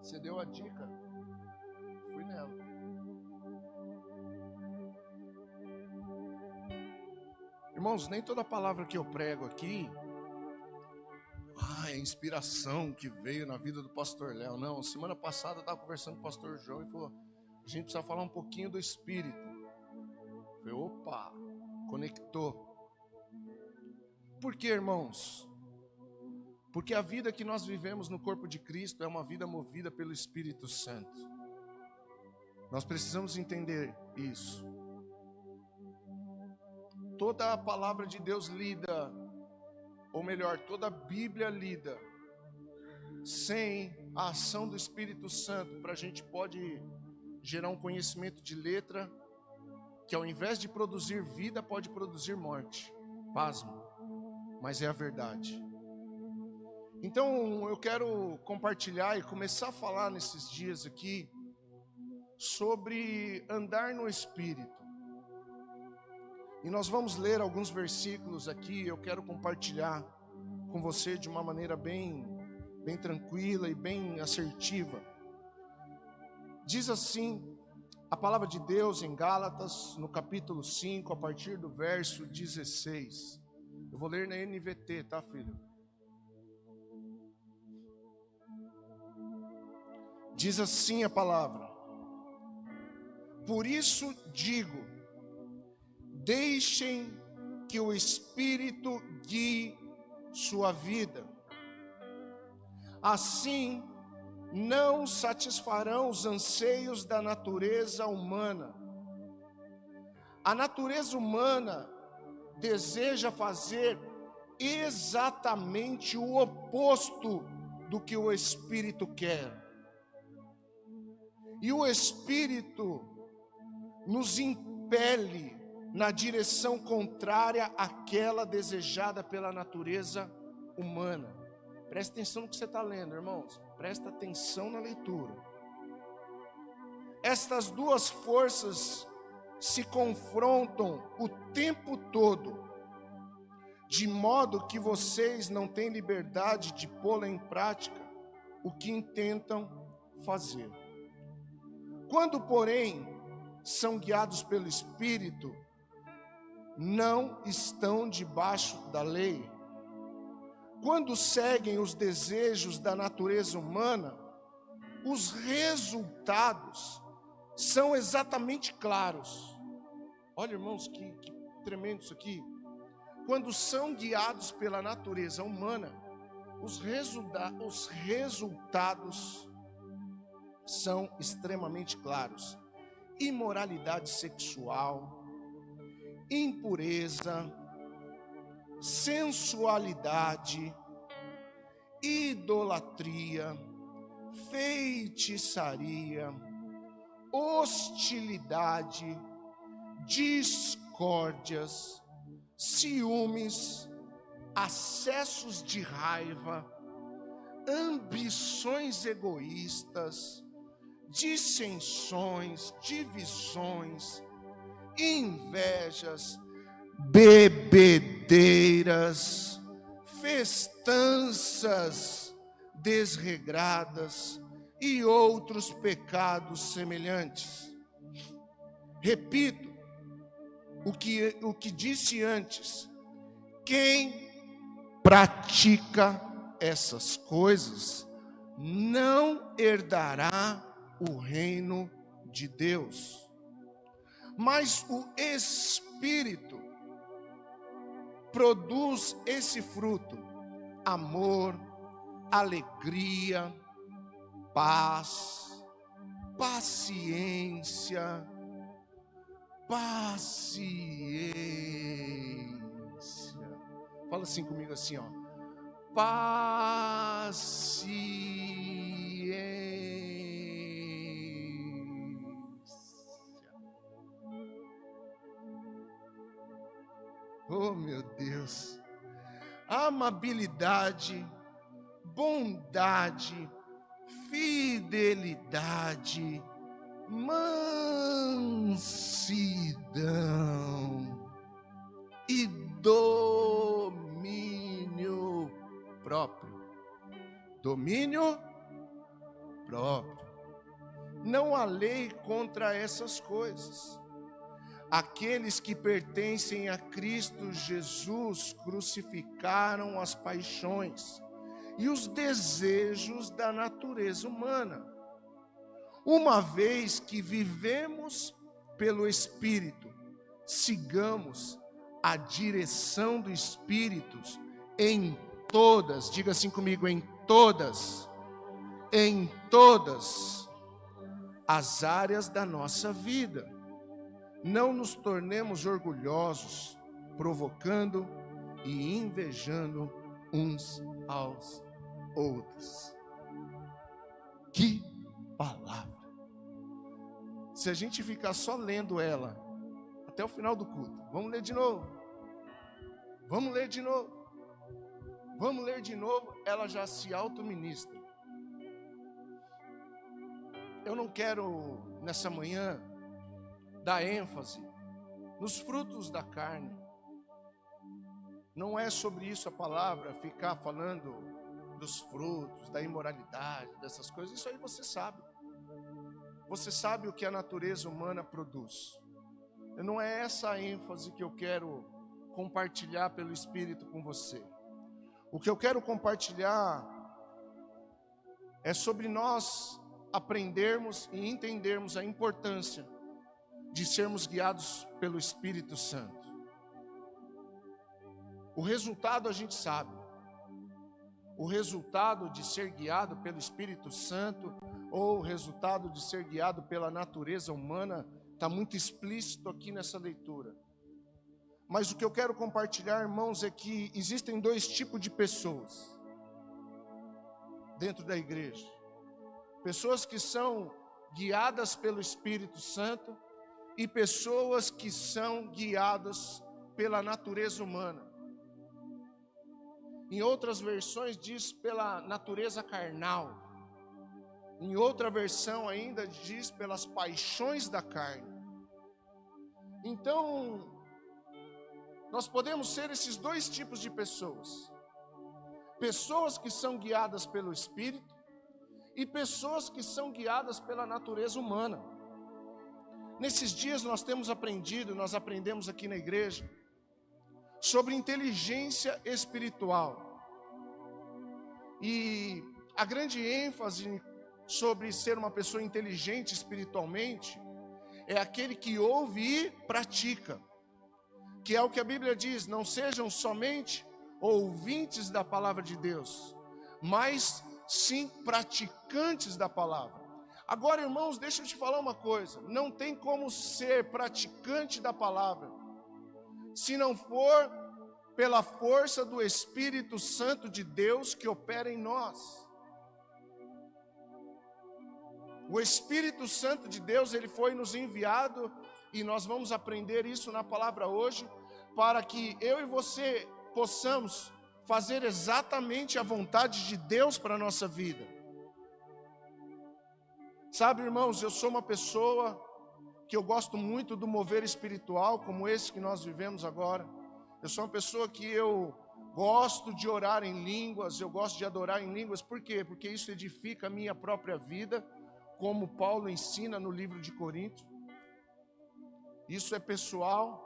Você deu a dica. Fui nela. Irmãos, nem toda palavra que eu prego aqui é inspiração que veio na vida do pastor Léo. Não, semana passada eu estava conversando com o pastor João e falou: a gente precisa falar um pouquinho do Espírito. Eu falei, opa, conectou. Por quê, irmãos? Porque a vida que nós vivemos no corpo de Cristo é uma vida movida pelo Espírito Santo. Nós precisamos entender isso. Toda a palavra de Deus lida, ou melhor, toda a Bíblia lida, sem a ação do Espírito Santo, para a gente pode gerar um conhecimento de letra, que ao invés de produzir vida, pode produzir morte. Pasmo, mas é a verdade. Então eu quero compartilhar e começar a falar nesses dias aqui sobre andar no Espírito. E nós vamos ler alguns versículos aqui. Eu quero compartilhar com você de uma maneira bem tranquila e bem assertiva. Diz assim a palavra de Deus em Gálatas, no capítulo 5, a partir do verso 16. Eu vou ler na NVT, tá, filho? Diz assim a palavra: por isso digo, deixem que o Espírito guie sua vida. Assim, não satisfarão os anseios da natureza humana. A natureza humana deseja fazer exatamente o oposto do que o Espírito quer. E o Espírito nos impele na direção contrária àquela desejada pela natureza humana. Presta atenção no que você está lendo, irmãos. Presta atenção na leitura. Estas duas forças se confrontam o tempo todo, de modo que vocês não têm liberdade de pô-la em prática o que intentam fazer. Quando, porém, são guiados pelo Espírito, não estão debaixo da lei. Quando seguem os desejos da natureza humana, os resultados são exatamente claros. Olha, irmãos, que tremendo isso aqui. Quando são guiados pela natureza humana, os resultados são extremamente claros: imoralidade sexual, impureza, sensualidade, idolatria, feitiçaria, hostilidade, discórdias, ciúmes, acessos de raiva, ambições egoístas, dissensões, divisões, invejas, bebedeiras, festanças desregradas e outros pecados semelhantes. Repito o que disse antes: quem pratica essas coisas não herdará o reino de Deus. Mas o Espírito produz esse fruto: amor, alegria, paz, paciência. Fala assim comigo assim, ó. Paciência. Oh, meu Deus. Amabilidade, bondade, fidelidade, mansidão e domínio próprio. Domínio próprio. Não há lei contra essas coisas. Aqueles que pertencem a Cristo Jesus crucificaram as paixões e os desejos da natureza humana. Uma vez que vivemos pelo Espírito, sigamos a direção do Espírito em todas, diga assim comigo, em todas as áreas da nossa vida. Não nos tornemos orgulhosos, provocando e invejando uns aos outros. Que palavra! Se a gente ficar só lendo ela até o final do culto, vamos ler de novo. Vamos ler de novo. Vamos ler de novo, ela já se autoministra. Eu não quero, nessa manhã, dar ênfase nos frutos da carne. Não é sobre isso a palavra, ficar falando dos frutos, da imoralidade, dessas coisas. Isso aí você sabe. Você sabe o que a natureza humana produz. Não é essa a ênfase que eu quero compartilhar pelo Espírito com você. O que eu quero compartilhar é sobre nós aprendermos e entendermos a importância de sermos guiados pelo Espírito Santo. O resultado a gente sabe. O resultado de ser guiado pelo Espírito Santo ou o resultado de ser guiado pela natureza humana está muito explícito aqui nessa leitura. Mas o que eu quero compartilhar, irmãos, é que existem dois tipos de pessoas dentro da igreja. Pessoas que são guiadas pelo Espírito Santo e pessoas que são guiadas pela natureza humana. Em outras versões diz pela natureza carnal. Em outra versão ainda diz pelas paixões da carne. Então, nós podemos ser esses dois tipos de pessoas. Pessoas que são guiadas pelo Espírito e pessoas que são guiadas pela natureza humana. Nesses dias nós aprendemos aqui na igreja sobre inteligência espiritual. E a grande ênfase sobre ser uma pessoa inteligente espiritualmente é aquele que ouve e pratica. Que é o que a Bíblia diz, não sejam somente ouvintes da palavra de Deus, mas sim praticantes da palavra. Agora, irmãos, deixa eu te falar uma coisa, não tem como ser praticante da palavra, se não for pela força do Espírito Santo de Deus que opera em nós. O Espírito Santo de Deus, ele foi nos enviado, e nós vamos aprender isso na palavra hoje, para que eu e você possamos fazer exatamente a vontade de Deus para a nossa vida. Sabe, irmãos, eu sou uma pessoa que eu gosto muito do mover espiritual, como esse que nós vivemos agora. Eu sou uma pessoa que eu gosto de orar em línguas, eu gosto de adorar em línguas. Por quê? Porque isso edifica a minha própria vida, como Paulo ensina no livro de Coríntios. Isso é pessoal.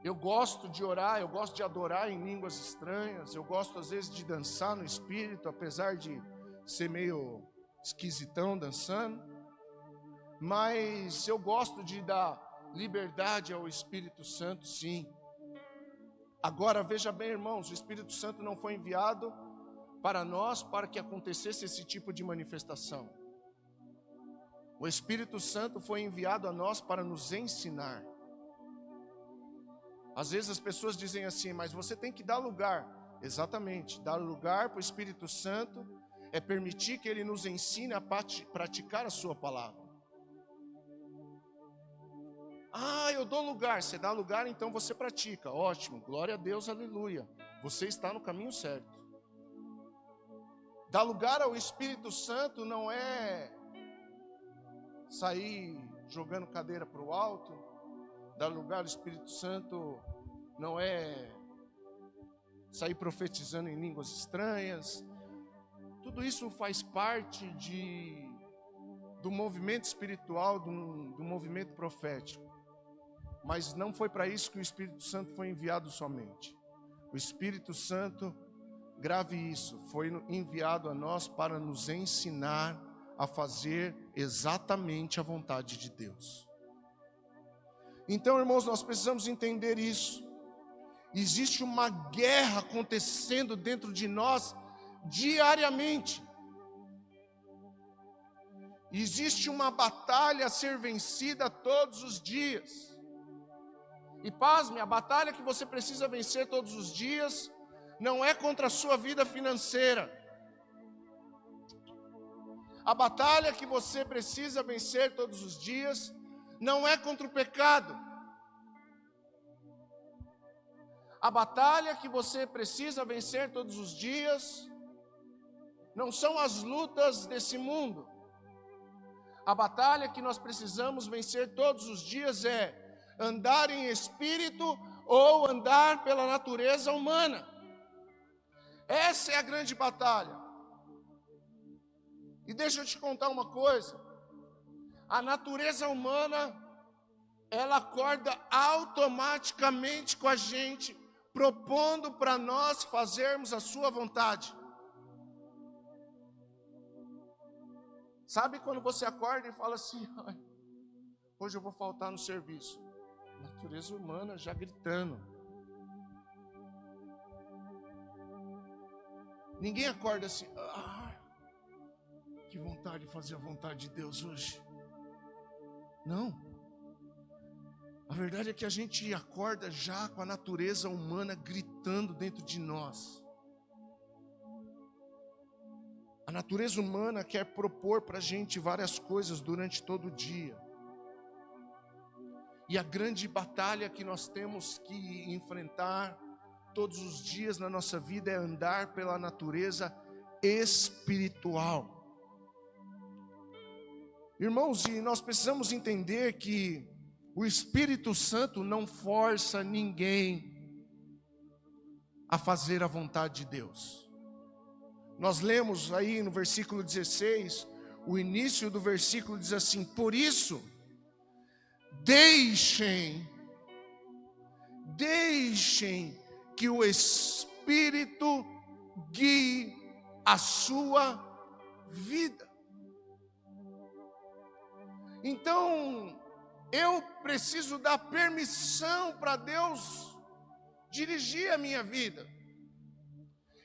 Eu gosto de orar, eu gosto de adorar em línguas estranhas, eu gosto às vezes de dançar no Espírito, apesar de ser meio esquisitão dançando, mas eu gosto de dar liberdade ao Espírito Santo, sim. Agora veja bem, irmãos, o Espírito Santo não foi enviado para nós para que acontecesse esse tipo de manifestação. O Espírito Santo foi enviado a nós para nos ensinar. Às vezes as pessoas dizem assim, mas você tem que dar lugar. Exatamente, dar lugar para o Espírito Santo é permitir que Ele nos ensine a praticar a sua palavra. Ah, eu dou lugar. Você dá lugar, então você pratica. Ótimo, glória a Deus, aleluia. Você está no caminho certo. Dar lugar ao Espírito Santo não é sair jogando cadeira para o alto. Dar lugar ao Espírito Santo não é sair profetizando em línguas estranhas. Tudo isso faz parte do movimento espiritual, do movimento profético. Mas não foi para isso que o Espírito Santo foi enviado somente. O Espírito Santo, grave isso, foi enviado a nós para nos ensinar a fazer exatamente a vontade de Deus. Então, irmãos, nós precisamos entender isso. Existe uma guerra acontecendo dentro de nós diariamente. Existe uma batalha a ser vencida todos os dias. E pasme, a batalha que você precisa vencer todos os dias não é contra a sua vida financeira. A batalha que você precisa vencer todos os dias não é contra o pecado. A batalha que você precisa vencer todos os dias não são as lutas desse mundo. A batalha que nós precisamos vencer todos os dias é andar em espírito ou andar pela natureza humana. Essa é a grande batalha. E deixa eu te contar uma coisa. A natureza humana, ela acorda automaticamente com a gente, propondo para nós fazermos a sua vontade. Sabe quando você acorda e fala assim, hoje eu vou faltar no serviço? Natureza humana já gritando. Ninguém acorda assim, que vontade de fazer a vontade de Deus hoje. Não. A verdade é que a gente acorda já com a natureza humana gritando dentro de nós. A natureza humana quer propor para a gente várias coisas durante todo o dia. E a grande batalha que nós temos que enfrentar todos os dias na nossa vida é andar pela natureza espiritual. Irmãos, e nós precisamos entender que o Espírito Santo não força ninguém a fazer a vontade de Deus. Nós lemos aí no versículo 16, o início do versículo diz assim: por isso, deixem que o Espírito guie a sua vida. Então, eu preciso dar permissão para Deus dirigir a minha vida.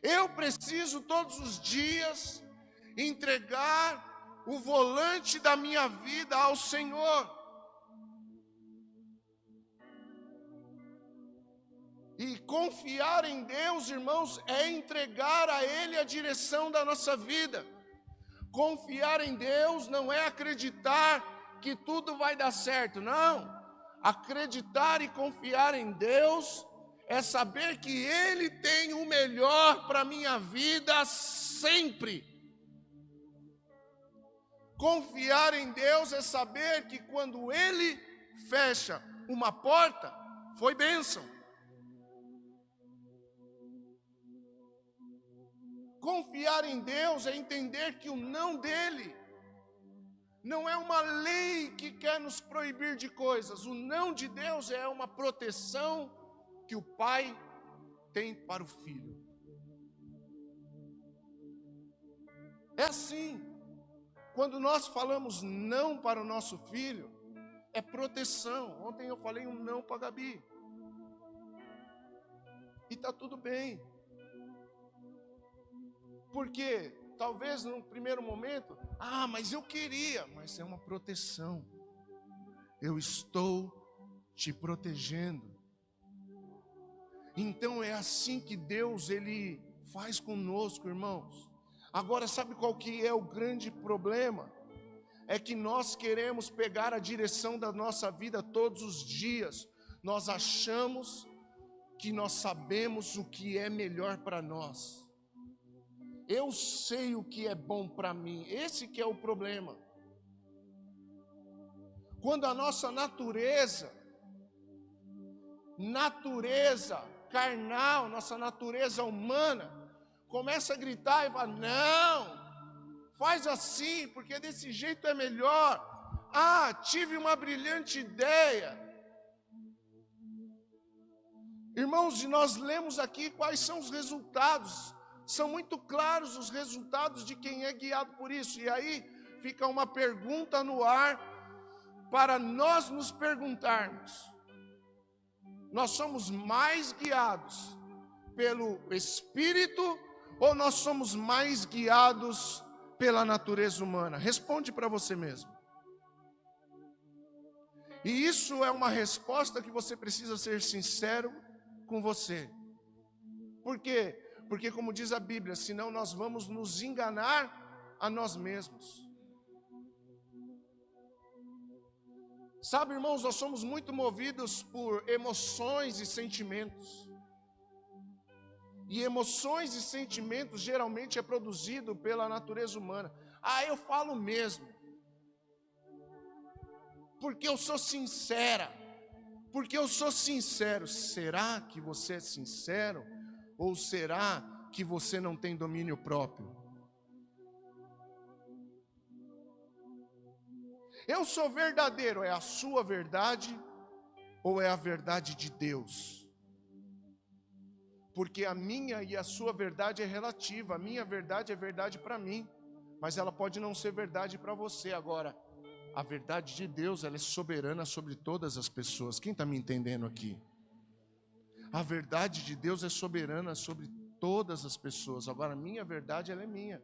Eu preciso todos os dias entregar o volante da minha vida ao Senhor. E confiar em Deus, irmãos, é entregar a Ele a direção da nossa vida. Confiar em Deus não é acreditar que tudo vai dar certo, não. Acreditar e confiar em Deus é saber que Ele tem o melhor para a minha vida sempre. Confiar em Deus é saber que quando Ele fecha uma porta, foi bênção. Confiar em Deus é entender que o não dEle não é uma lei que quer nos proibir de coisas. O não de Deus é uma proteção que o Pai tem para o Filho. É assim. Quando nós falamos não para o nosso filho, é proteção. Ontem eu falei um não para a Gabi. E está tudo bem. Porque talvez no primeiro momento, mas eu queria, mas é uma proteção. Eu estou te protegendo. Então é assim que Deus, Ele faz conosco, irmãos. Agora, sabe qual que é o grande problema? É que nós queremos pegar a direção da nossa vida todos os dias. Nós achamos que nós sabemos o que é melhor para nós. Eu sei o que é bom para mim. Esse que é o problema. Quando a nossa natureza carnal, nossa natureza humana, começa a gritar e fala: não, faz assim, porque desse jeito é melhor. Ah, tive uma brilhante ideia. Irmãos, e nós lemos aqui quais são os resultados. São muito claros os resultados de quem é guiado por isso. E aí fica uma pergunta no ar para nós nos perguntarmos: nós somos mais guiados pelo Espírito ou nós somos mais guiados pela natureza humana? Responde para você mesmo. E isso é uma resposta que você precisa ser sincero com você. Por quê? Porque, como diz a Bíblia, senão nós vamos nos enganar a nós mesmos. Sabe, irmãos, nós somos muito movidos por emoções e sentimentos. E emoções e sentimentos geralmente é produzido pela natureza humana. Ah, eu falo mesmo, porque eu sou sincera, porque eu sou sincero. Será que você é sincero? Ou será que você não tem domínio próprio? Eu sou verdadeiro, é a sua verdade ou é a verdade de Deus? Porque a minha e a sua verdade é relativa. A minha verdade é verdade para mim, mas ela pode não ser verdade para você. Agora, a verdade de Deus, ela é soberana sobre todas as pessoas. Quem está me entendendo aqui? A verdade de Deus é soberana sobre todas as pessoas. Agora, a minha verdade, ela é minha.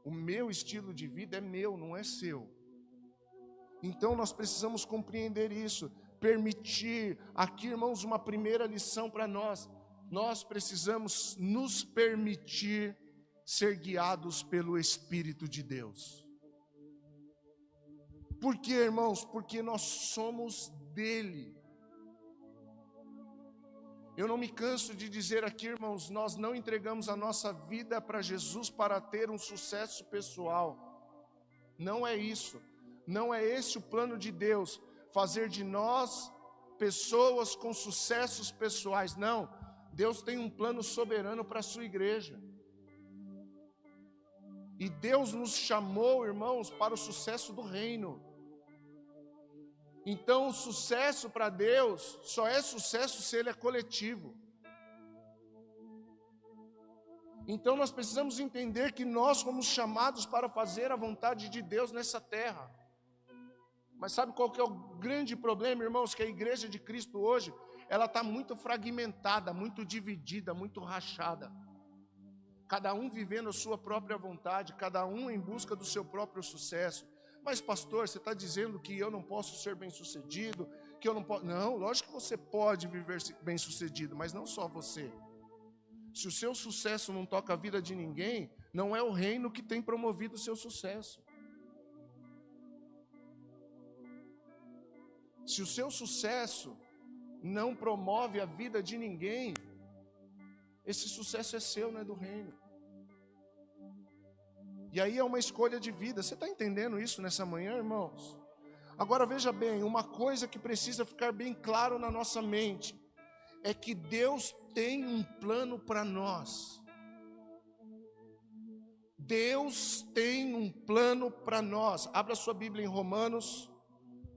O meu estilo de vida é meu, não é seu. Então nós precisamos compreender isso, permitir. Aqui, irmãos, uma primeira lição para nós. Nós precisamos nos permitir ser guiados pelo Espírito de Deus. Por quê, irmãos? Porque nós somos dele. Eu não me canso de dizer aqui, irmãos, nós não entregamos a nossa vida para Jesus para ter um sucesso pessoal. Não é isso. Não é esse o plano de Deus, fazer de nós pessoas com sucessos pessoais. Não, Deus tem um plano soberano para a sua igreja. E Deus nos chamou, irmãos, para o sucesso do reino. Então o sucesso para Deus só é sucesso se ele é coletivo. Então nós precisamos entender que nós fomos chamados para fazer a vontade de Deus nessa terra. Mas sabe qual que é o grande problema, irmãos? Que a igreja de Cristo hoje, ela está muito fragmentada, muito dividida, muito rachada. Cada um vivendo a sua própria vontade, cada um em busca do seu próprio sucesso. Mas pastor, você está dizendo que eu não posso ser bem-sucedido, que eu não posso... Não, lógico que você pode viver bem-sucedido, mas não só você. Se o seu sucesso não toca a vida de ninguém, não é o reino que tem promovido o seu sucesso. Se o seu sucesso não promove a vida de ninguém, esse sucesso é seu, não é do reino. E aí é uma escolha de vida. Você está entendendo isso nessa manhã, irmãos? Agora veja bem, uma coisa que precisa ficar bem claro na nossa mente é que Deus tem um plano para nós. Deus tem um plano para nós. Abra sua Bíblia em Romanos,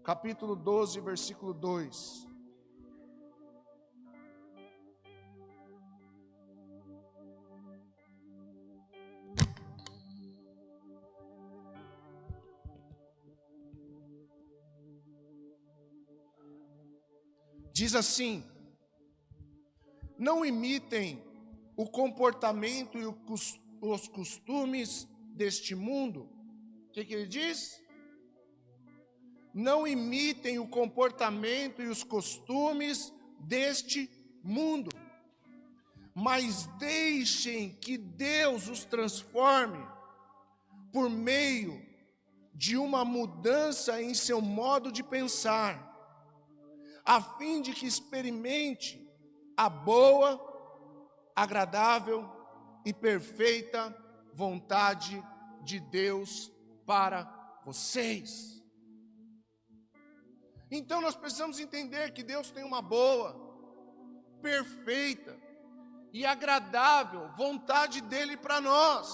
capítulo 12, versículo 2. Diz assim: não imitem o comportamento e os costumes deste mundo. O que ele diz? Não imitem o comportamento e os costumes deste mundo, mas deixem que Deus os transforme por meio de uma mudança em seu modo de pensar, a fim de que experimente a boa, agradável e perfeita vontade de Deus para vocês. Então nós precisamos entender que Deus tem uma boa, perfeita e agradável vontade dele para nós.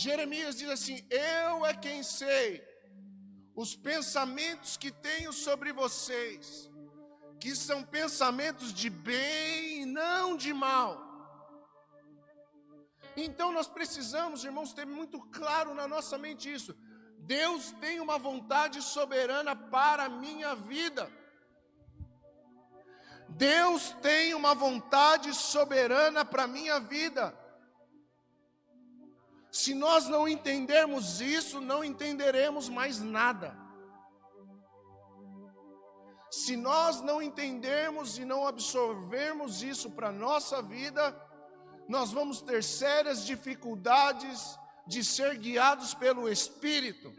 Jeremias diz assim: eu é quem sei os pensamentos que tenho sobre vocês, que são pensamentos de bem e não de mal. Então nós precisamos, irmãos, ter muito claro na nossa mente isso. Deus tem uma vontade soberana para a minha vida. Deus tem uma vontade soberana para a minha vida. Se nós não entendermos isso, não entenderemos mais nada. Se nós não entendermos e não absorvermos isso para a nossa vida, nós vamos ter sérias dificuldades de ser guiados pelo Espírito.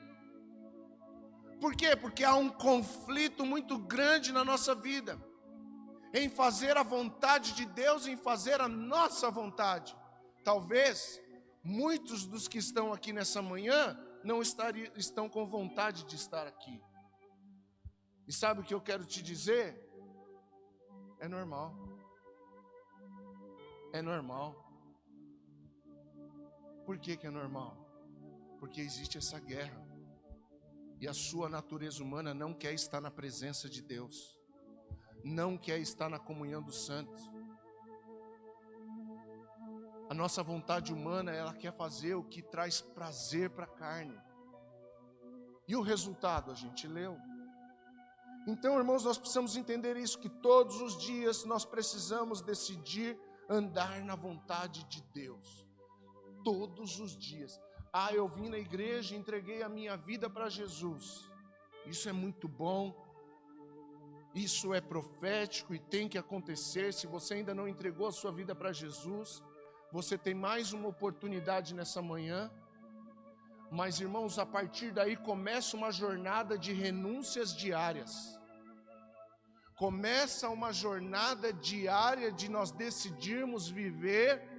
Por quê? Porque há um conflito muito grande na nossa vida, em fazer a vontade de Deus, em fazer a nossa vontade. Talvez muitos dos que estão aqui nessa manhã não estão com vontade de estar aqui. E sabe o que eu quero te dizer? É normal. É normal. Por que é normal? Porque existe essa guerra. E a sua natureza humana não quer estar na presença de Deus. Não quer estar na comunhão dos santos. A nossa vontade humana, ela quer fazer o que traz prazer para a carne. E o resultado, a gente leu. Então, irmãos, nós precisamos entender isso, que todos os dias nós precisamos decidir andar na vontade de Deus. Todos os dias. Ah, eu vim na igreja e entreguei a minha vida para Jesus. Isso é muito bom. Isso é profético e tem que acontecer. Se você ainda não entregou a sua vida para Jesus, você tem mais uma oportunidade nessa manhã. Mas, irmãos, a partir daí começa uma jornada de renúncias diárias. Começa uma jornada diária de nós decidirmos viver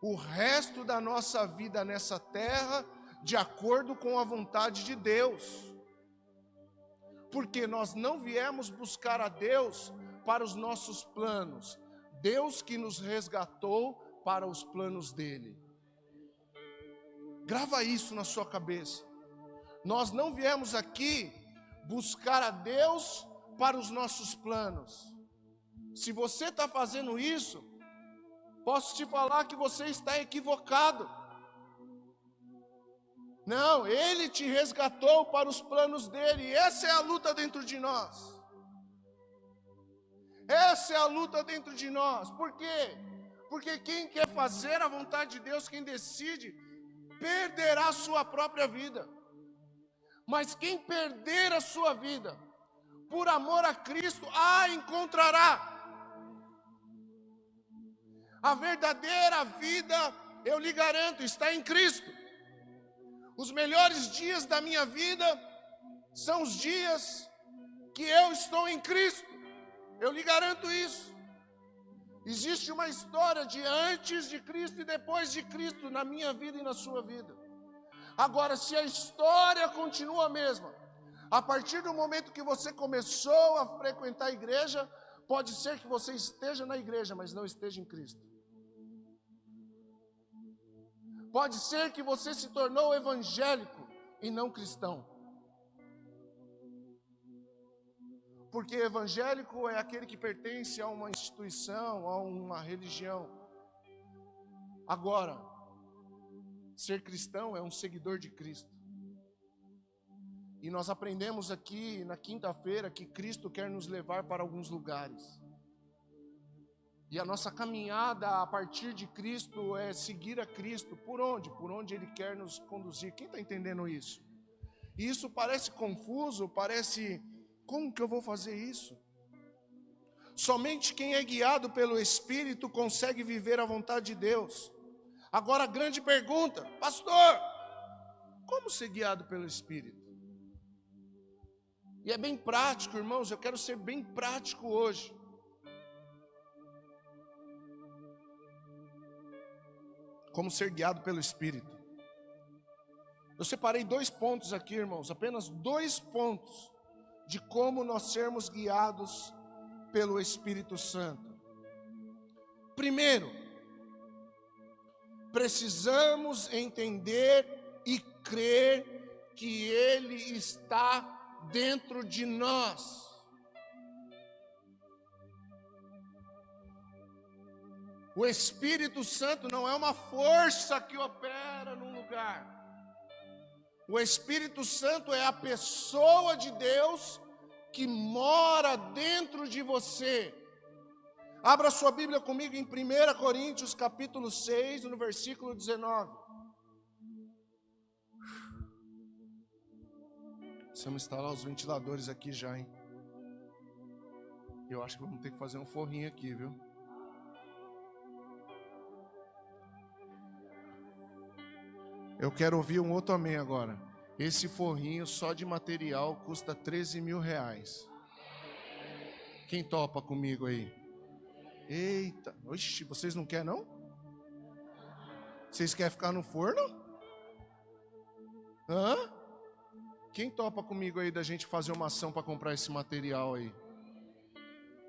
o resto da nossa vida nessa terra de acordo com a vontade de Deus. Porque nós não viemos buscar a Deus para os nossos planos. Deus que nos resgatou para os planos dele. Grava isso na sua cabeça. Nós não viemos aqui buscar a Deus para os nossos planos. Se você está fazendo isso, posso te falar que você está equivocado. Não, Ele te resgatou para os planos dele. E essa é a luta dentro de nós. Essa é a luta dentro de nós. Por quê? Porque quem quer fazer a vontade de Deus, quem decide, perderá a sua própria vida. Mas quem perder a sua vida, por amor a Cristo, a encontrará. A verdadeira vida, eu lhe garanto, está em Cristo. Os melhores dias da minha vida são os dias que eu estou em Cristo. Eu lhe garanto isso. Existe uma história de antes de Cristo e depois de Cristo na minha vida e na sua vida. Agora, se a história continua a mesma, a partir do momento que você começou a frequentar a igreja, pode ser que você esteja na igreja, mas não esteja em Cristo. Pode ser que você se tornou evangélico e não cristão. Porque evangélico é aquele que pertence a uma instituição, a uma religião. Agora, ser cristão é um seguidor de Cristo. E nós aprendemos aqui na quinta-feira que Cristo quer nos levar para alguns lugares. E a nossa caminhada a partir de Cristo é seguir a Cristo. Por onde? Por onde Ele quer nos conduzir. Quem está entendendo isso? E isso parece confuso, parece... Como que eu vou fazer isso? Somente quem é guiado pelo Espírito consegue viver a vontade de Deus. Agora a grande pergunta, pastor, como ser guiado pelo Espírito? E é bem prático, irmãos, eu quero ser bem prático hoje. Como ser guiado pelo Espírito? Eu separei 2 pontos aqui, irmãos, apenas 2 pontos de como nós sermos guiados pelo Espírito Santo? Primeiro, precisamos entender e crer que Ele está dentro de nós. O Espírito Santo não é uma força que opera num lugar. O Espírito Santo é a pessoa de Deus que mora dentro de você. Abra sua Bíblia comigo em 1 Coríntios capítulo 6, no versículo 19. Precisamos instalar os ventiladores aqui já, hein? Eu acho que vamos ter que fazer um forrinho aqui, viu? Eu quero ouvir um outro amém agora. Esse forrinho só de material custa 13 mil reais. Quem topa comigo aí? Eita, oxi, vocês não querem não? Vocês querem ficar no forno? Hã? Quem topa comigo aí da gente fazer uma ação para comprar esse material aí?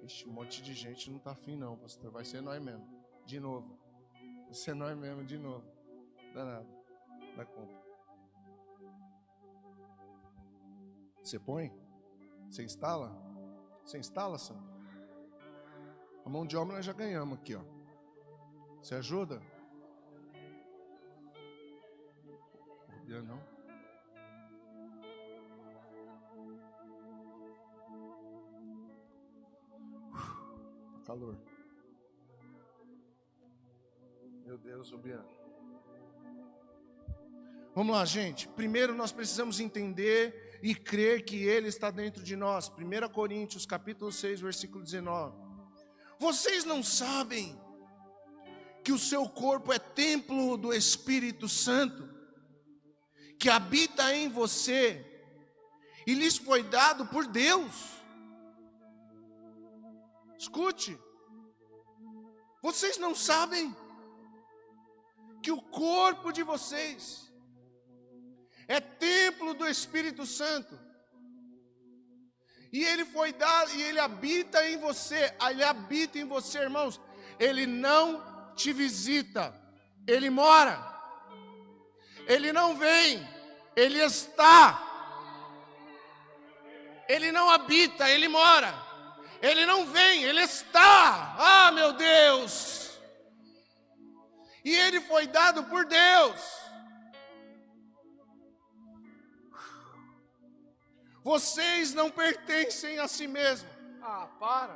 Ixi, um monte de gente não tá afim não, pastor. Vai ser nós mesmo. De novo. Vai ser nós mesmo de novo. Danado. Da compra. Você põe? Você instala? Você instala, Sam? A mão de obra nós já ganhamos aqui, ó. Você ajuda? Não? Tá calor. Meu Deus, Rubiano. Vamos lá, gente. Primeiro nós precisamos entender e crer que Ele está dentro de nós. 1 Coríntios, capítulo 6, versículo 19. Vocês não sabem que o seu corpo é templo do Espírito Santo, que habita em você e lhes foi dado por Deus? Escute. Vocês não sabem que o corpo de vocês é templo do Espírito Santo. E ele foi dado, e ele habita em você. Ele habita em você, irmãos. Ele não te visita, ele mora. Ele não vem, ele está. Ele não habita, ele mora. Ele não vem, ele está. Ah, meu Deus! E ele foi dado por Deus. Vocês não pertencem a si mesmos. Ah, para.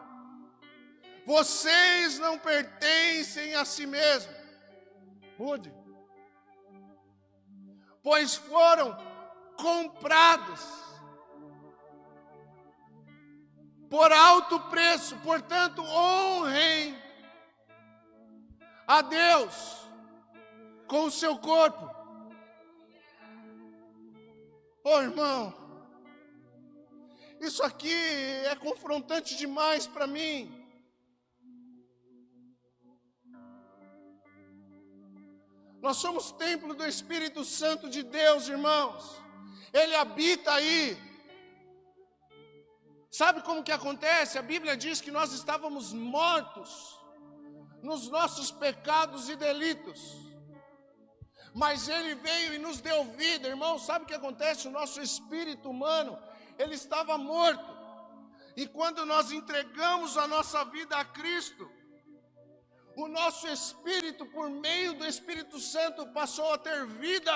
Vocês não pertencem a si mesmos. Mude. Pois foram comprados por alto preço. Portanto, honrem a Deus com o seu corpo. Oh, irmão, isso aqui é confrontante demais para mim. Nós somos templo do Espírito Santo de Deus, irmãos. Ele habita aí. Sabe como que acontece? A Bíblia diz que nós estávamos mortos nos nossos pecados e delitos. Mas Ele veio e nos deu vida, irmão. Sabe o que acontece? O nosso espírito humano, ele estava morto. E quando nós entregamos a nossa vida a Cristo, o nosso espírito, por meio do Espírito Santo, passou a ter vida.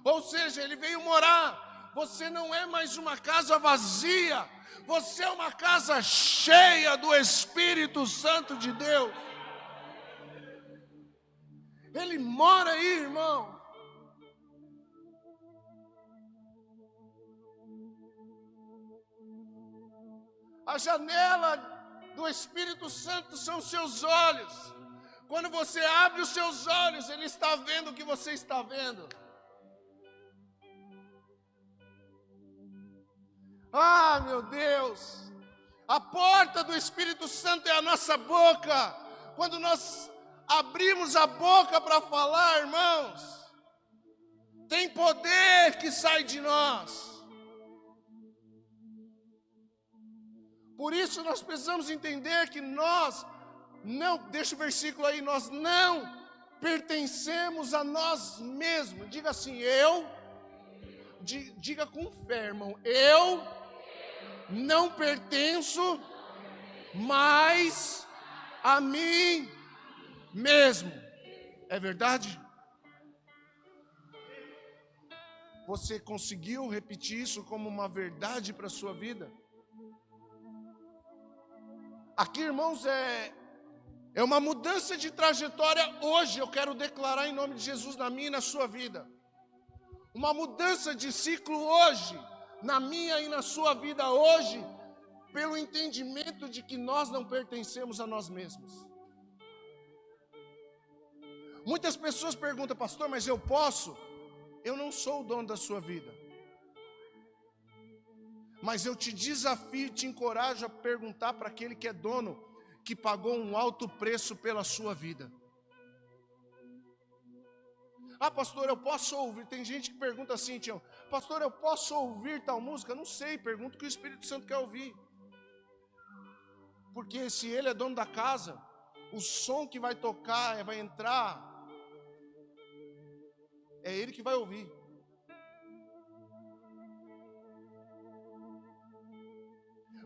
Ou seja, ele veio morar. Você não é mais uma casa vazia. Você é uma casa cheia do Espírito Santo de Deus. Ele mora aí, irmão. A janela do Espírito Santo são os seus olhos. Quando você abre os seus olhos, Ele está vendo o que você está vendo. Ah, meu Deus! A porta do Espírito Santo é a nossa boca. Quando nós abrimos a boca para falar, irmãos, tem poder que sai de nós. Por isso nós precisamos entender que nós não, deixa o versículo aí, nós não pertencemos a nós mesmos. Diga assim, diga com fé, irmão, eu não pertenço mais a mim mesmo. É verdade? Você conseguiu repetir isso como uma verdade para a sua vida? Aqui, irmãos, é uma mudança de trajetória hoje. Eu quero declarar em nome de Jesus na minha e na sua vida. Uma mudança de ciclo hoje, na minha e na sua vida hoje, pelo entendimento de que nós não pertencemos a nós mesmos. Muitas pessoas perguntam, pastor, mas eu posso? Eu não sou o dono da sua vida. Mas eu te desafio, te encorajo a perguntar para aquele que é dono, que pagou um alto preço pela sua vida. Ah, pastor, eu posso ouvir? Tem gente que pergunta assim, Tião, pastor, eu posso ouvir tal música? Não sei, pergunta o que o Espírito Santo quer ouvir. Porque se ele é dono da casa, o som que vai tocar, vai entrar, é ele que vai ouvir.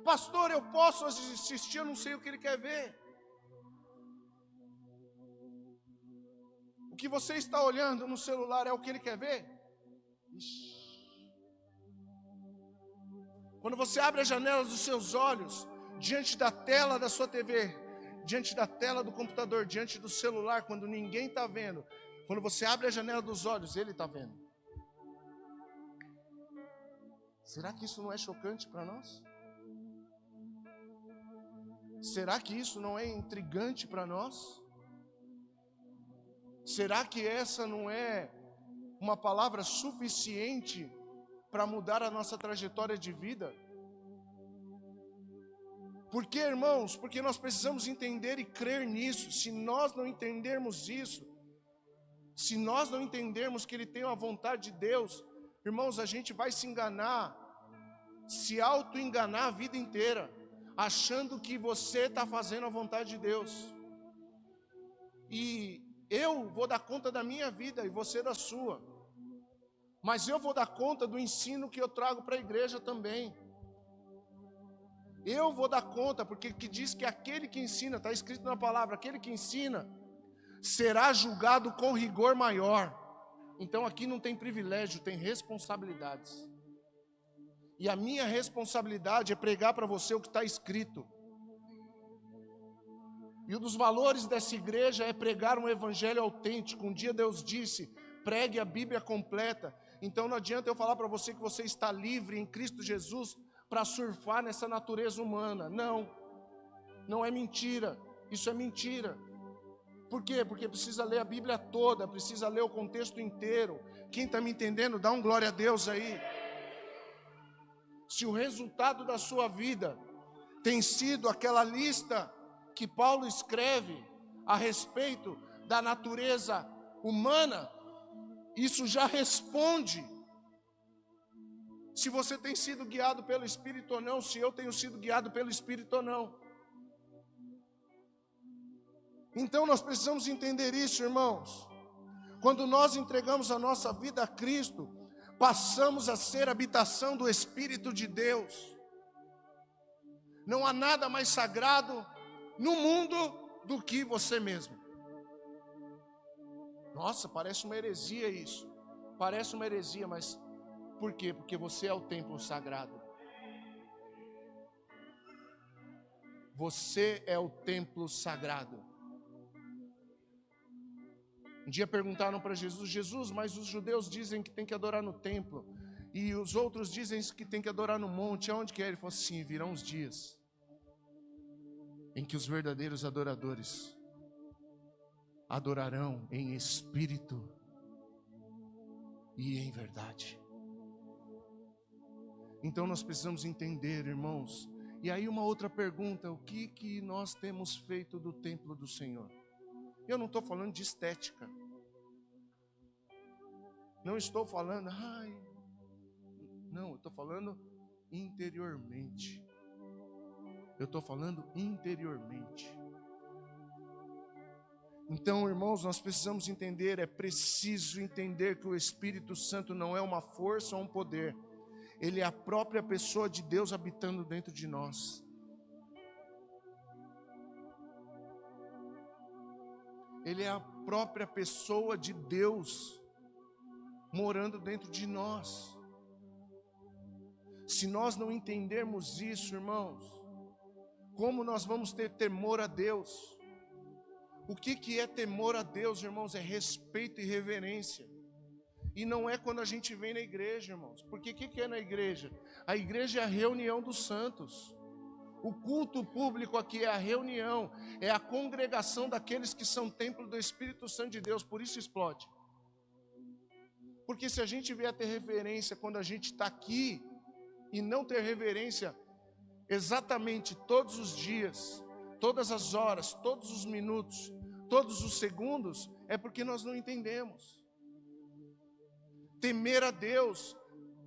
Pastor, eu posso assistir, eu não sei o que ele quer ver. O que você está olhando no celular é o que ele quer ver? Ixi. Quando você abre as janelas dos seus olhos, diante da tela da sua TV, diante da tela do computador, diante do celular, quando ninguém está vendo, quando você abre a janela dos olhos, ele está vendo. Será que isso não é chocante para nós? Será que isso não é intrigante para nós? Será que essa não é uma palavra suficiente para mudar a nossa trajetória de vida? Por quê, irmãos? Porque nós precisamos entender e crer nisso. Se nós não entendermos isso, se nós não entendermos que Ele tem a vontade de Deus, irmãos, a gente vai se enganar, se auto-enganar a vida inteira, achando que você está fazendo a vontade de Deus. E eu vou dar conta da minha vida e você da sua. Mas eu vou dar conta do ensino que eu trago para a igreja também. Eu vou dar conta, porque que diz que aquele que ensina, está escrito na palavra, aquele que ensina será julgado com rigor maior. Então aqui não tem privilégio, tem responsabilidades. E a minha responsabilidade é pregar para você o que está escrito. E um dos valores dessa igreja é pregar um evangelho autêntico. Um dia Deus disse, pregue a Bíblia completa. Então não adianta eu falar para você que você está livre em Cristo Jesus para surfar nessa natureza humana. Não, não é mentira, isso é mentira. Por quê? Porque precisa ler a Bíblia toda, precisa ler o contexto inteiro. Quem está me entendendo, dá um glória a Deus aí. Se o resultado da sua vida tem sido aquela lista que Paulo escreve a respeito da natureza humana, isso já responde se você tem sido guiado pelo Espírito ou não, se eu tenho sido guiado pelo Espírito ou não. Então nós precisamos entender isso, irmãos. Quando nós entregamos a nossa vida a Cristo, passamos a ser habitação do Espírito de Deus. Não há nada mais sagrado no mundo do que você mesmo. Nossa, parece uma heresia isso. Parece uma heresia, mas por quê? Porque você é o templo sagrado. Você é o templo sagrado. Um dia perguntaram para Jesus, Jesus, mas os judeus dizem que tem que adorar no templo, e os outros dizem que tem que adorar no monte, aonde que é? Ele falou assim, virão os dias em que os verdadeiros adoradores adorarão em espírito e em verdade. Então nós precisamos entender, irmãos. E aí uma outra pergunta, o que nós temos feito do templo do Senhor? Eu não estou falando de estética. Não estou falando, não, eu estou falando interiormente. Eu estou falando interiormente. Então, irmãos, nós precisamos entender, é preciso entender que o Espírito Santo não é uma força ou um poder. Ele é a própria pessoa de Deus habitando dentro de nós. Ele é a própria pessoa de Deus morando dentro de nós. Se nós não entendermos isso, irmãos, como nós vamos ter temor a Deus? O que é temor a Deus, irmãos? É respeito e reverência. E não é quando a gente vem na igreja, irmãos. Porque o que é na igreja? A igreja é a reunião dos santos. O culto público aqui é a reunião, é a congregação daqueles que são templo do Espírito Santo de Deus, por isso explode. Porque se a gente vier a ter reverência quando a gente está aqui, e não ter reverência exatamente todos os dias, todas as horas, todos os minutos, todos os segundos, é porque nós não entendemos. Temer a Deus,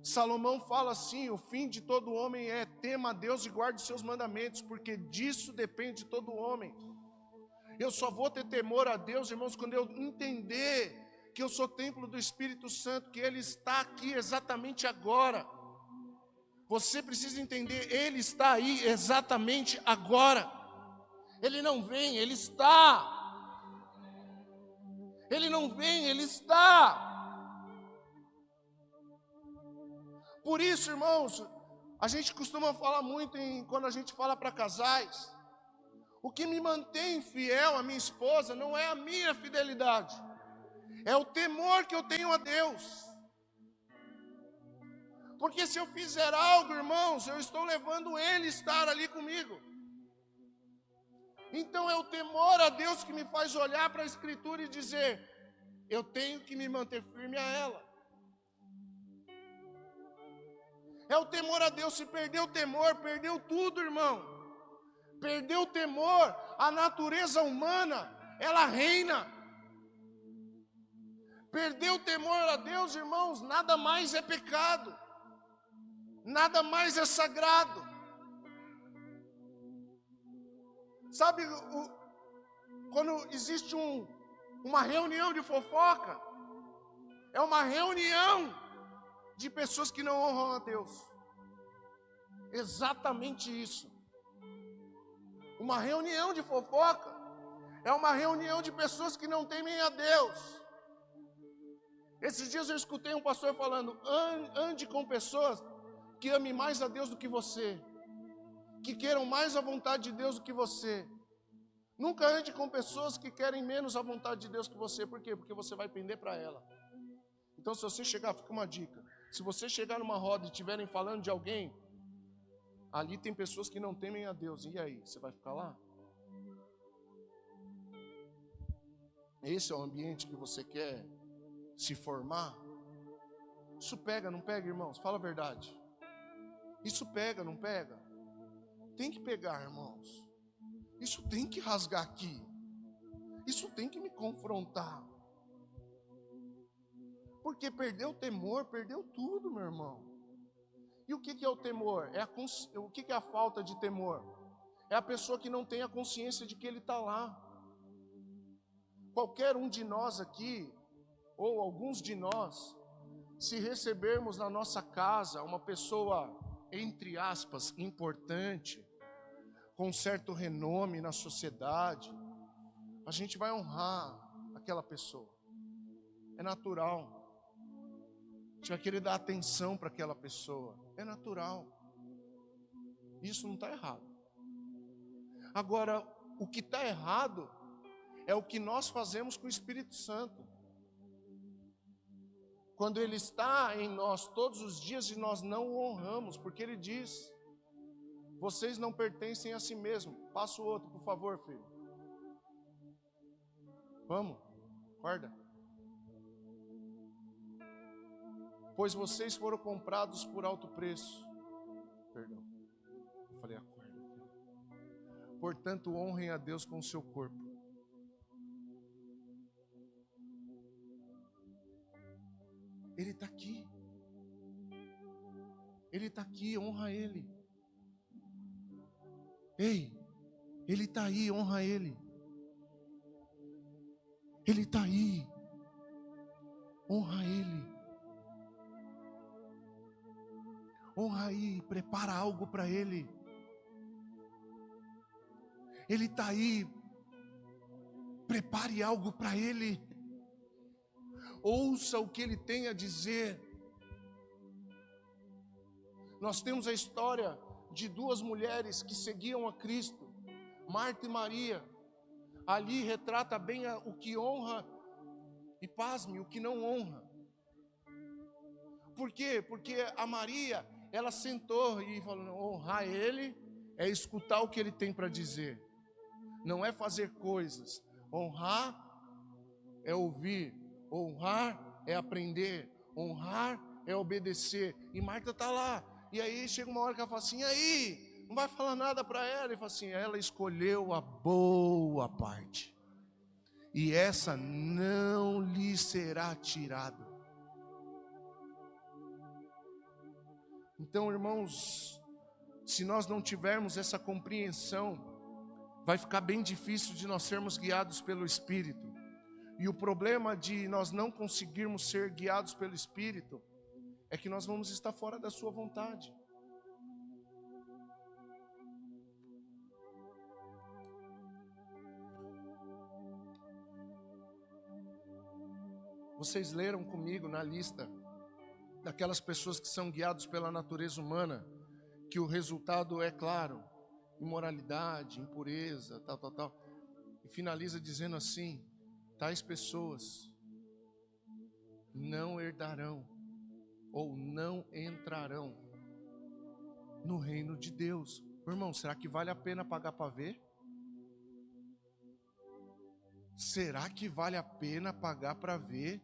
Salomão fala assim: o fim de todo homem é tema a Deus e guarde os seus mandamentos, porque disso depende todo homem. Eu só vou ter temor a Deus, irmãos, quando eu entender que eu sou templo do Espírito Santo, que Ele está aqui exatamente agora. Você precisa entender, Ele está aí exatamente agora. Ele não vem, Ele está. Ele não vem, Ele está. Por isso, irmãos, a gente costuma falar muito quando a gente fala para casais. O que me mantém fiel à minha esposa não é a minha fidelidade, é o temor que eu tenho a Deus. Porque se eu fizer algo, irmãos, eu estou levando Ele a estar ali comigo. Então é o temor a Deus que me faz olhar para a Escritura e dizer: eu tenho que me manter firme a ela. É o temor a Deus. Se perder o temor, perdeu tudo, irmão. Perdeu o temor, a natureza humana, ela reina. Perdeu o temor a Deus, irmãos, nada mais é pecado. Nada mais é sagrado. Sabe, quando existe uma reunião de fofoca, é uma reunião de pessoas que não honram a Deus. Exatamente isso. Uma reunião de fofoca é uma reunião de pessoas que não temem a Deus. Esses dias eu escutei um pastor falando: ande com pessoas que amem mais a Deus do que você, que queiram mais a vontade de Deus do que você. Nunca ande com pessoas que querem menos a vontade de Deus que você. Por quê? Porque você vai pender para ela. Então, se você chegar, fica uma dica: se você chegar numa roda e estiverem falando de alguém, ali tem pessoas que não temem a Deus. E aí, você vai ficar lá? Esse é o ambiente que você quer se formar? Isso pega, não pega, irmãos? Fala a verdade. Isso pega, não pega? Tem que pegar, irmãos. Isso tem que rasgar aqui. Isso tem que me confrontar. Porque perdeu o temor, perdeu tudo, meu irmão. E o que é o temor? O que é a falta de temor? É a pessoa que não tem a consciência de que Ele está lá. Qualquer um de nós aqui, ou alguns de nós, se recebermos na nossa casa uma pessoa, entre aspas, importante, com certo renome na sociedade, a gente vai honrar aquela pessoa. É natural. A gente vai querer dar atenção para aquela pessoa. É natural. Isso não está errado. Agora, o que está errado é o que nós fazemos com o Espírito Santo. Quando Ele está em nós todos os dias e nós não o honramos, porque Ele diz: vocês não pertencem a si mesmo. Passa o outro, por favor, filho. Vamos, acorda. Pois vocês foram comprados por alto preço. Perdão, eu falei acorda. Portanto, honrem a Deus com o seu corpo. Ele está aqui. Ele está aqui, honra Ele. Ei, Ele está aí, honra Ele. Ele está aí, honra Ele. Honra aí, prepara algo para Ele. Ele está aí, prepare algo para Ele. Ouça o que Ele tem a dizer. Nós temos a história de duas mulheres que seguiam a Cristo, Marta e Maria. Ali retrata bem o que honra e, pasme, o que não honra. Por quê? Porque a Maria, ela sentou e falou, honrar Ele é escutar o que Ele tem para dizer. Não é fazer coisas. Honrar é ouvir. Honrar é aprender. Honrar é obedecer. E Marta está lá. E aí chega uma hora que ela fala assim, e aí? Não vai falar nada para ela? Ele fala assim, ela escolheu a boa parte. E essa não lhe será tirada. Então, irmãos, se nós não tivermos essa compreensão, vai ficar bem difícil de nós sermos guiados pelo Espírito. E o problema de nós não conseguirmos ser guiados pelo Espírito é que nós vamos estar fora da sua vontade. Vocês leram comigo na lista daquelas pessoas que são guiados pela natureza humana, que o resultado é claro, imoralidade, impureza, tal. E finaliza dizendo assim, tais pessoas não herdarão ou não entrarão no reino de Deus. Irmão, será que vale a pena pagar para ver? Será que vale a pena pagar para ver?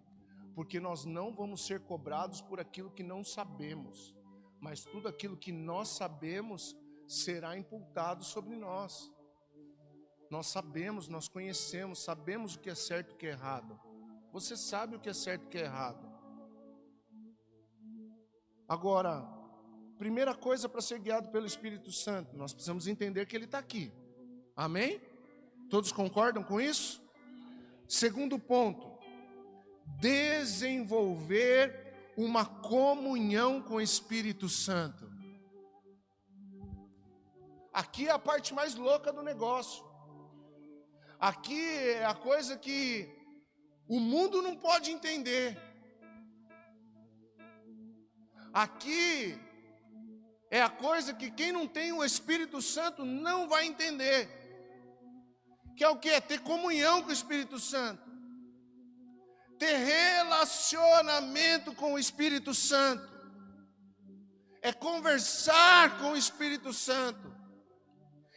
Porque nós não vamos ser cobrados por aquilo que não sabemos, mas tudo aquilo que nós sabemos será imputado sobre nós. Nós sabemos, nós conhecemos, sabemos o que é certo e o que é errado. Você sabe o que é certo e o que é errado. Agora, primeira coisa para ser guiado pelo Espírito Santo, nós precisamos entender que Ele está aqui. Amém? Todos concordam com isso? Segundo ponto, desenvolver uma comunhão com o Espírito Santo. Aqui é a parte mais louca do negócio. Aqui é a coisa que o mundo não pode entender. Aqui é a coisa que quem não tem o Espírito Santo não vai entender. Que é o que? Ter comunhão com o Espírito Santo. Ter relacionamento com o Espírito Santo. É conversar com o Espírito Santo.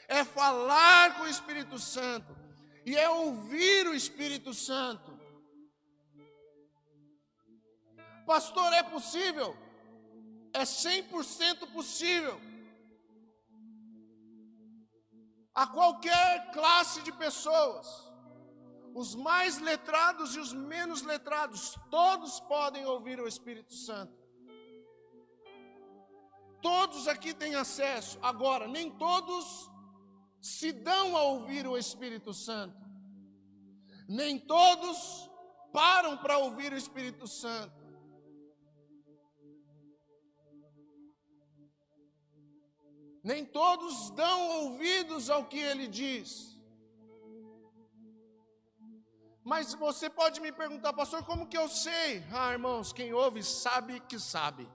É falar com o Espírito Santo. E é ouvir o Espírito Santo. Pastor, é possível? É 100% possível. A qualquer classe de pessoas, os mais letrados e os menos letrados, todos podem ouvir o Espírito Santo. Todos aqui têm acesso. Agora, nem todos se dão a ouvir o Espírito Santo. Nem todos param para ouvir o Espírito Santo. Nem todos dão ouvidos ao que Ele diz. Mas você pode me perguntar, pastor, como que eu sei? Ah, irmãos, quem ouve sabe que sabe.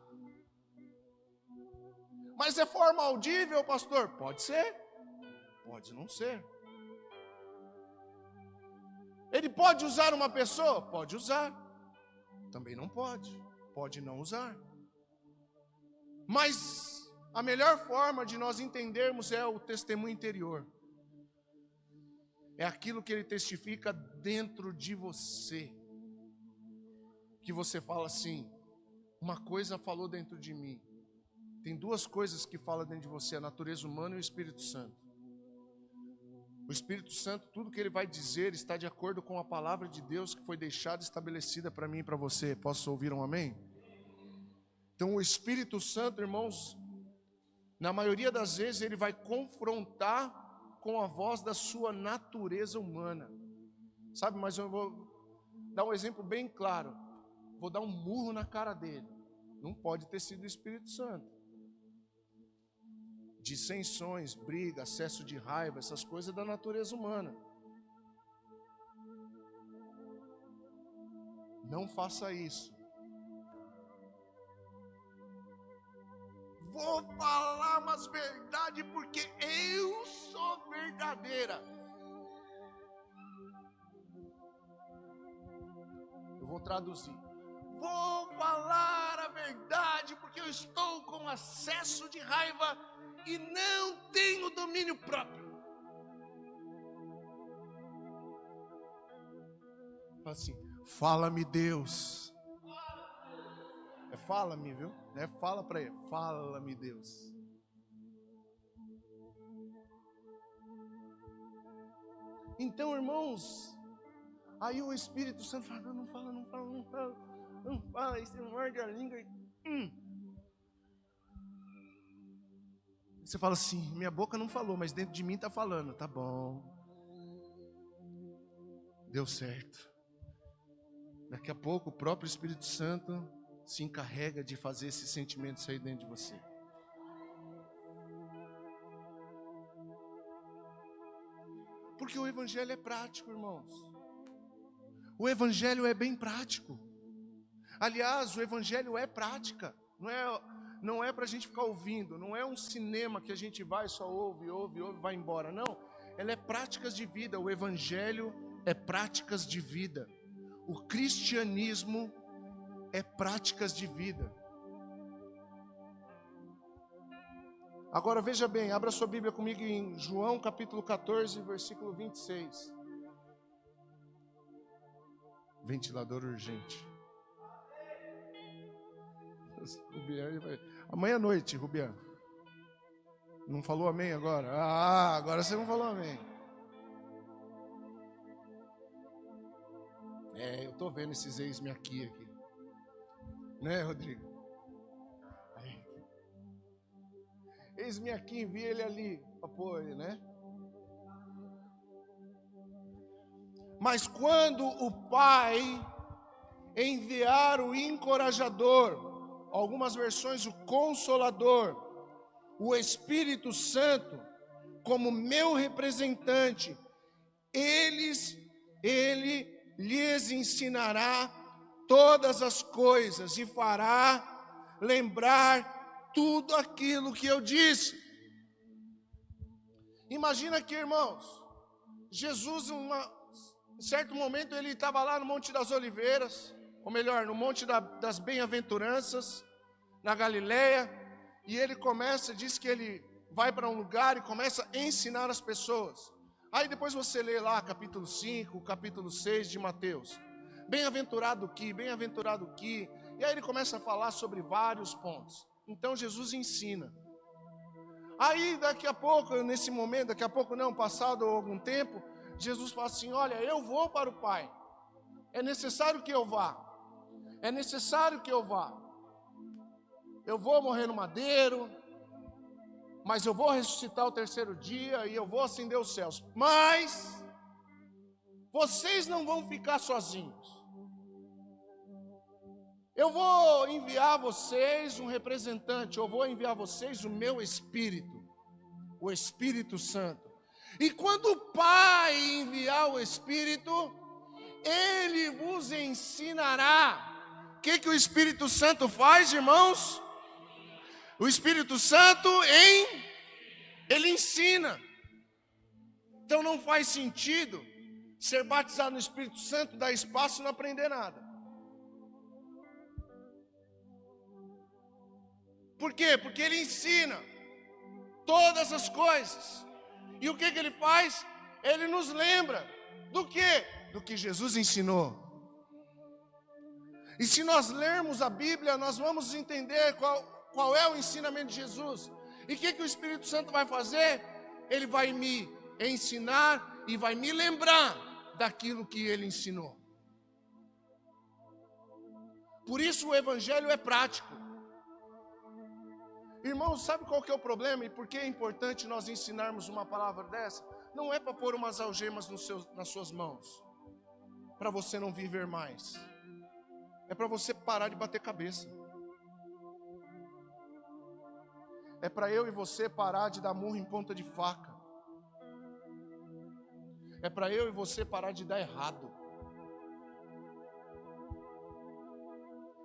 Mas é forma audível, pastor? Pode ser, pode não ser. Ele pode usar uma pessoa? Pode usar. Também não pode. Pode não usar. Mas a melhor forma de nós entendermos é o testemunho interior. É aquilo que ele testifica dentro de você. Que você fala assim, uma coisa falou dentro de mim. Tem duas coisas que falam dentro de você, a natureza humana e o Espírito Santo. O Espírito Santo, tudo que ele vai dizer está de acordo com a palavra de Deus que foi deixada estabelecida para mim e para você. Posso ouvir um amém? Então o Espírito Santo, irmãos, na maioria das vezes ele vai confrontar com a voz da sua natureza humana. Sabe, mas eu vou dar um exemplo bem claro. Vou dar um murro na cara dele. Não pode ter sido o Espírito Santo. Dissensões, briga, excesso de raiva, essas coisas da natureza humana. Não faça isso. Vou falar umas verdades porque eu sou verdadeira. Eu vou traduzir. Vou falar a verdade porque eu estou com acesso de raiva e não tenho domínio próprio. Fala assim, fala-me Deus. É fala-me, viu? Não é fala para ele, fala-me Deus. Então, irmãos, aí o Espírito Santo fala, não fala, aí você morde a língua e... Você fala assim, minha boca não falou, mas dentro de mim está falando. Tá bom. Deu certo. Daqui a pouco o próprio Espírito Santo se encarrega de fazer esse sentimento sair dentro de você. Porque o Evangelho é prático, irmãos. O Evangelho é bem prático. Aliás, o Evangelho é prática. Não é para a gente ficar ouvindo. Não é um cinema que a gente vai, só ouve, vai embora. Não, ela é práticas de vida. O Evangelho é práticas de vida. O cristianismo é práticas de vida. Agora veja bem, abra sua Bíblia comigo em João capítulo 14, versículo 26. Ventilador urgente. Amanhã à noite, Rubian. Não falou amém agora? Agora você não falou amém. Eu tô vendo esses ex-me aqui. Né, Rodrigo? Eis-me aqui, envia ele ali para pôr ele, né? Mas quando o Pai enviar o encorajador, algumas versões o Consolador, o Espírito Santo, como meu representante, ele lhes ensinará todas as coisas e fará lembrar tudo aquilo que eu disse. Imagina aqui, irmãos, Jesus, em certo momento, ele estava lá no Monte das Oliveiras, ou melhor, no Monte das Bem-aventuranças, na Galileia, e ele diz que ele vai para um lugar e começa a ensinar as pessoas. Aí depois você lê lá capítulo 5, capítulo 6 de Mateus. Bem-aventurado que, e aí ele começa a falar sobre vários pontos. Então Jesus ensina. Aí daqui a pouco, nesse momento, passado algum tempo, Jesus fala assim, olha, eu vou para o Pai. É necessário que eu vá. Eu vou morrer no madeiro, mas eu vou ressuscitar o terceiro dia e eu vou ascender os céus. Mas vocês não vão ficar sozinhos. Eu vou enviar a vocês um representante, eu vou enviar a vocês o meu Espírito, o Espírito Santo. E quando o Pai enviar o Espírito, Ele vos ensinará. O que o Espírito Santo faz, irmãos? O Espírito Santo, Ele ensina. Então não faz sentido ser batizado no Espírito Santo, dar espaço e não aprender nada. Por quê? Porque Ele ensina todas as coisas. E o que Ele faz? Ele nos lembra do quê? Do que Jesus ensinou. E se nós lermos a Bíblia, nós vamos entender qual é o ensinamento de Jesus. E o que o Espírito Santo vai fazer? Ele vai me ensinar e vai me lembrar daquilo que Ele ensinou. Por isso o Evangelho é prático. Irmãos, sabe qual que é o problema e por que é importante nós ensinarmos uma palavra dessa? Não é para pôr umas algemas nas suas mãos, para você não viver mais. É para você parar de bater cabeça. É para eu e você parar de dar murro em ponta de faca. É para eu e você parar de dar errado.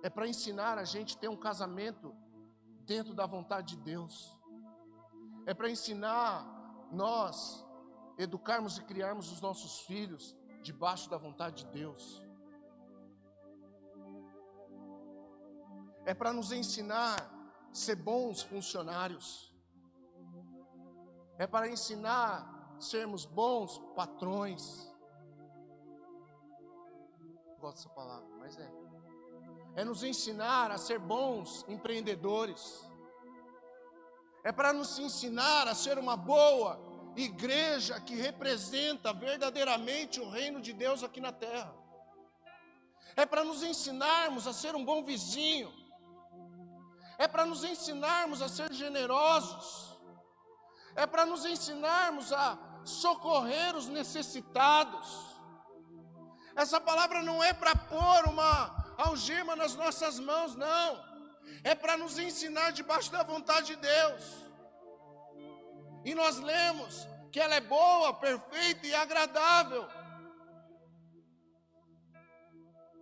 É para ensinar a gente a ter um casamento dentro da vontade de Deus. É para ensinar nós educarmos e criarmos os nossos filhos debaixo da vontade de Deus. É para nos ensinar a ser bons funcionários. É para ensinar a sermos bons patrões. Gosto dessa palavra, mas é nos ensinar a ser bons empreendedores. É para nos ensinar a ser uma boa igreja que representa verdadeiramente o reino de Deus aqui na terra. É para nos ensinarmos a ser um bom vizinho. É para nos ensinarmos a ser generosos. É para nos ensinarmos a socorrer os necessitados. Essa palavra não é para pôr uma algema nas nossas mãos, não. É para nos ensinar debaixo da vontade de Deus. E nós lemos que ela é boa, perfeita e agradável.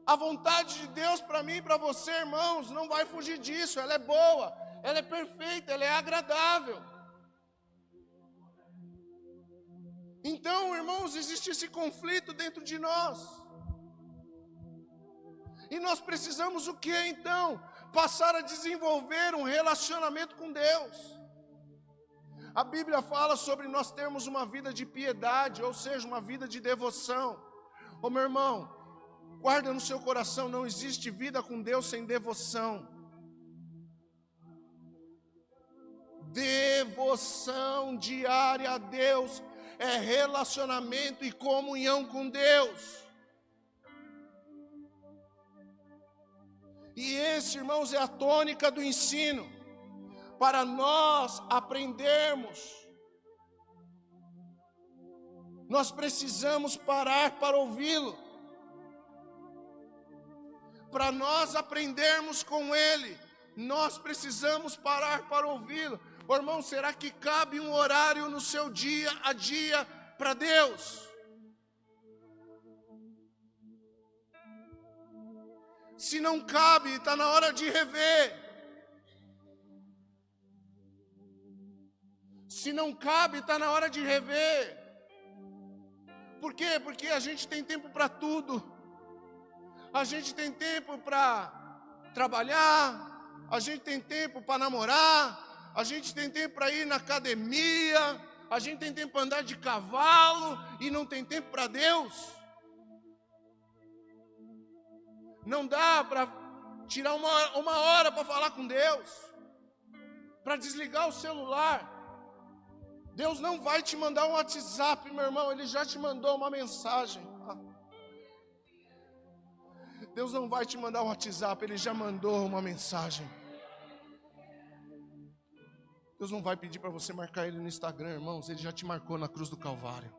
A vontade de Deus para mim e para você, irmãos, não vai fugir disso. Ela é boa, ela é perfeita, ela é agradável. Então, irmãos, existe esse conflito dentro de nós. E nós precisamos o que então? Passar a desenvolver um relacionamento com Deus. A Bíblia fala sobre nós termos uma vida de piedade, ou seja, uma vida de devoção. Ô meu irmão, guarda no seu coração, não existe vida com Deus sem devoção. Devoção diária a Deus é relacionamento e comunhão com Deus. E esse, irmãos, é a tônica do ensino. Para nós aprendermos, nós precisamos parar para ouvi-lo. Para nós aprendermos com Ele, nós precisamos parar para ouvi-lo. Ô, irmão, será que cabe um horário no seu dia a dia para Deus? Se não cabe, está na hora de rever. Se não cabe, está na hora de rever. Por quê? Porque a gente tem tempo para tudo. A gente tem tempo para trabalhar, a gente tem tempo para namorar, a gente tem tempo para ir na academia, a gente tem tempo para andar de cavalo e não tem tempo para Deus. Não dá para tirar uma hora para falar com Deus, para desligar o celular. Deus não vai te mandar um WhatsApp, meu irmão, Ele já te mandou uma mensagem. Deus não vai te mandar um WhatsApp, Ele já mandou uma mensagem. Deus não vai pedir para você marcar Ele no Instagram, irmãos, Ele já te marcou na cruz do Calvário.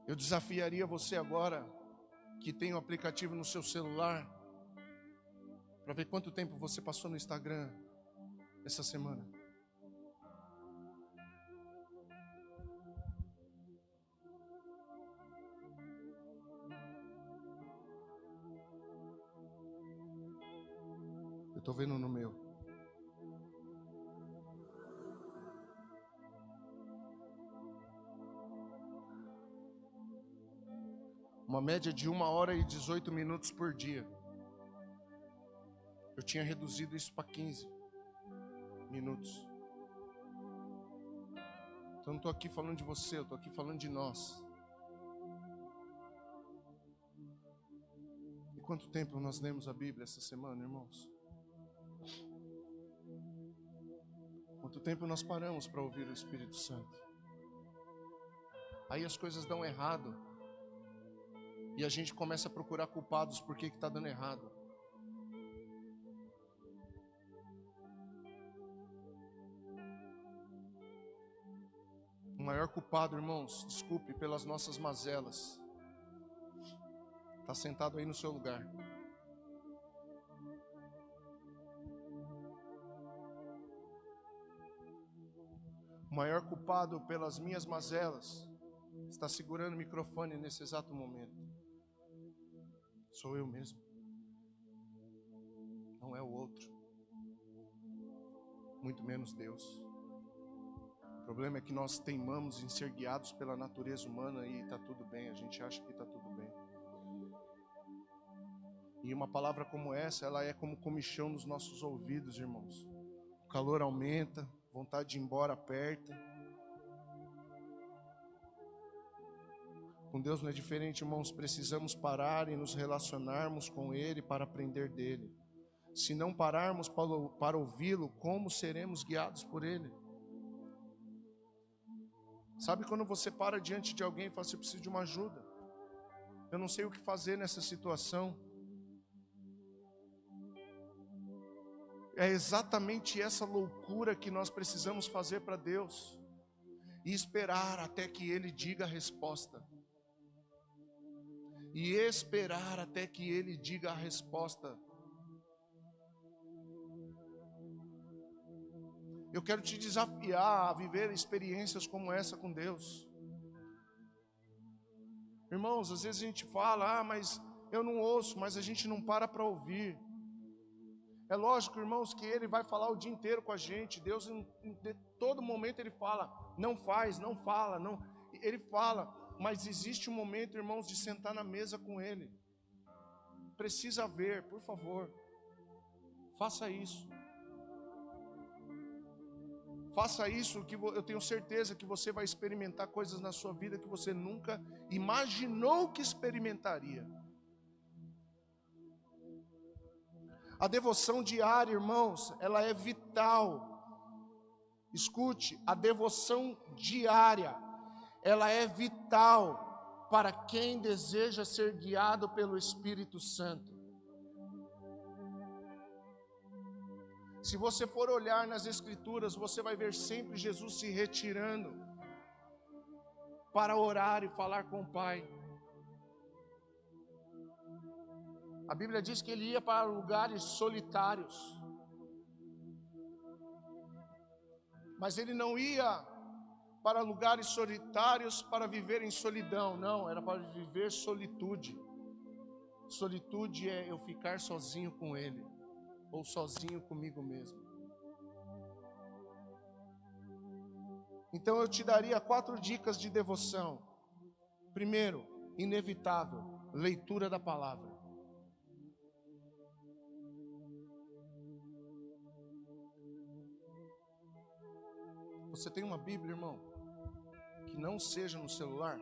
Eu desafiaria você agora, que tem o aplicativo no seu celular, para ver quanto tempo você passou no Instagram essa semana. Eu estou vendo no meu. Uma média de 1h18 por dia. Eu tinha reduzido isso para 15 minutos. Então não estou aqui falando de você, eu estou aqui falando de nós. E quanto tempo nós lemos a Bíblia essa semana, irmãos? Quanto tempo nós paramos para ouvir o Espírito Santo? Aí as coisas dão errado. E a gente começa a procurar culpados por que está dando errado. O maior culpado, irmãos, desculpe, pelas nossas mazelas, está sentado aí no seu lugar. O maior culpado pelas minhas mazelas está segurando o microfone nesse exato momento. Sou eu mesmo. Não é o outro. Muito menos Deus. O problema é que nós teimamos em ser guiados pela natureza humana e está tudo bem. A gente acha que está tudo bem. E uma palavra como essa, ela é como comichão nos nossos ouvidos, irmãos. O calor aumenta, vontade de ir embora aperta. Com Deus não é diferente, irmãos. Precisamos parar e nos relacionarmos com Ele para aprender dEle. Se não pararmos para ouvi-lo, como seremos guiados por Ele? Sabe quando você para diante de alguém e fala, você precisa de uma ajuda? Eu não sei o que fazer nessa situação. É exatamente essa loucura que nós precisamos fazer para Deus. E esperar até que Ele diga a resposta. E esperar até que Ele diga a resposta. Eu quero te desafiar a viver experiências como essa com Deus. Irmãos, às vezes a gente fala, mas eu não ouço, mas a gente não para ouvir. É lógico, irmãos, que Ele vai falar o dia inteiro com a gente. Deus, em todo momento Ele fala, não faz, não fala, não. Ele fala, mas existe um momento, irmãos, de sentar na mesa com Ele. Precisa haver, por favor, faça isso. Faça isso, que eu tenho certeza que você vai experimentar coisas na sua vida que você nunca imaginou que experimentaria. A devoção diária, irmãos, ela é vital. Escute, a devoção diária, ela é vital para quem deseja ser guiado pelo Espírito Santo. Se você for olhar nas Escrituras, você vai ver sempre Jesus se retirando para orar e falar com o Pai. A Bíblia diz que Ele ia para lugares solitários. Mas Ele não ia para lugares solitários para viver em solidão. Não, era para viver solitude. Solitude é eu ficar sozinho com Ele. Ou sozinho comigo mesmo. Então eu te daria 4 dicas de devoção. Primeiro, inevitável, leitura da palavra. Você tem uma Bíblia, irmão, que não seja no celular?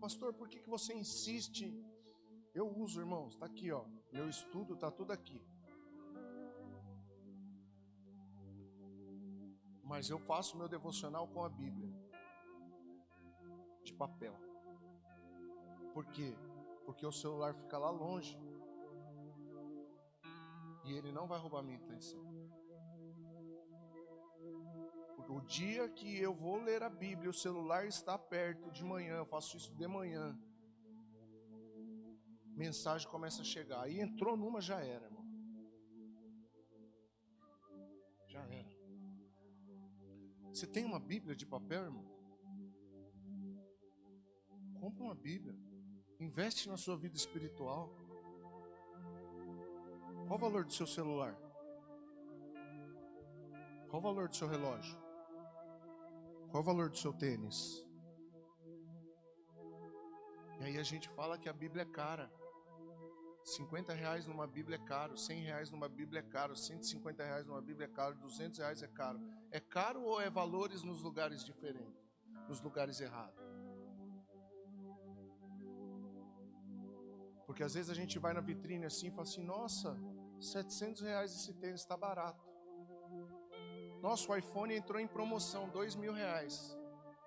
Pastor, por que você insiste? Eu uso, irmãos, está aqui, ó. Meu estudo está tudo aqui. Mas eu faço meu devocional com a Bíblia. De papel. Por quê? Porque o celular fica lá longe. E ele não vai roubar minha atenção. O dia que eu vou ler a Bíblia, o celular está perto de manhã, eu faço isso de manhã. Mensagem começa a chegar. Aí entrou numa, já era, irmão. Já era. Você tem uma Bíblia de papel, irmão? Compra uma Bíblia. Investe na sua vida espiritual. Qual o valor do seu celular? Qual o valor do seu relógio? Qual o valor do seu tênis? E aí a gente fala que a Bíblia é cara. 50 reais numa Bíblia é caro, 100 reais numa Bíblia é caro, 150 reais numa Bíblia é caro, 200 reais é caro. É caro ou é valores nos lugares diferentes? Nos lugares errados? Porque às vezes a gente vai na vitrine assim e fala assim, nossa, 700 reais esse tênis está barato. Nosso iPhone entrou em promoção, R$2.000.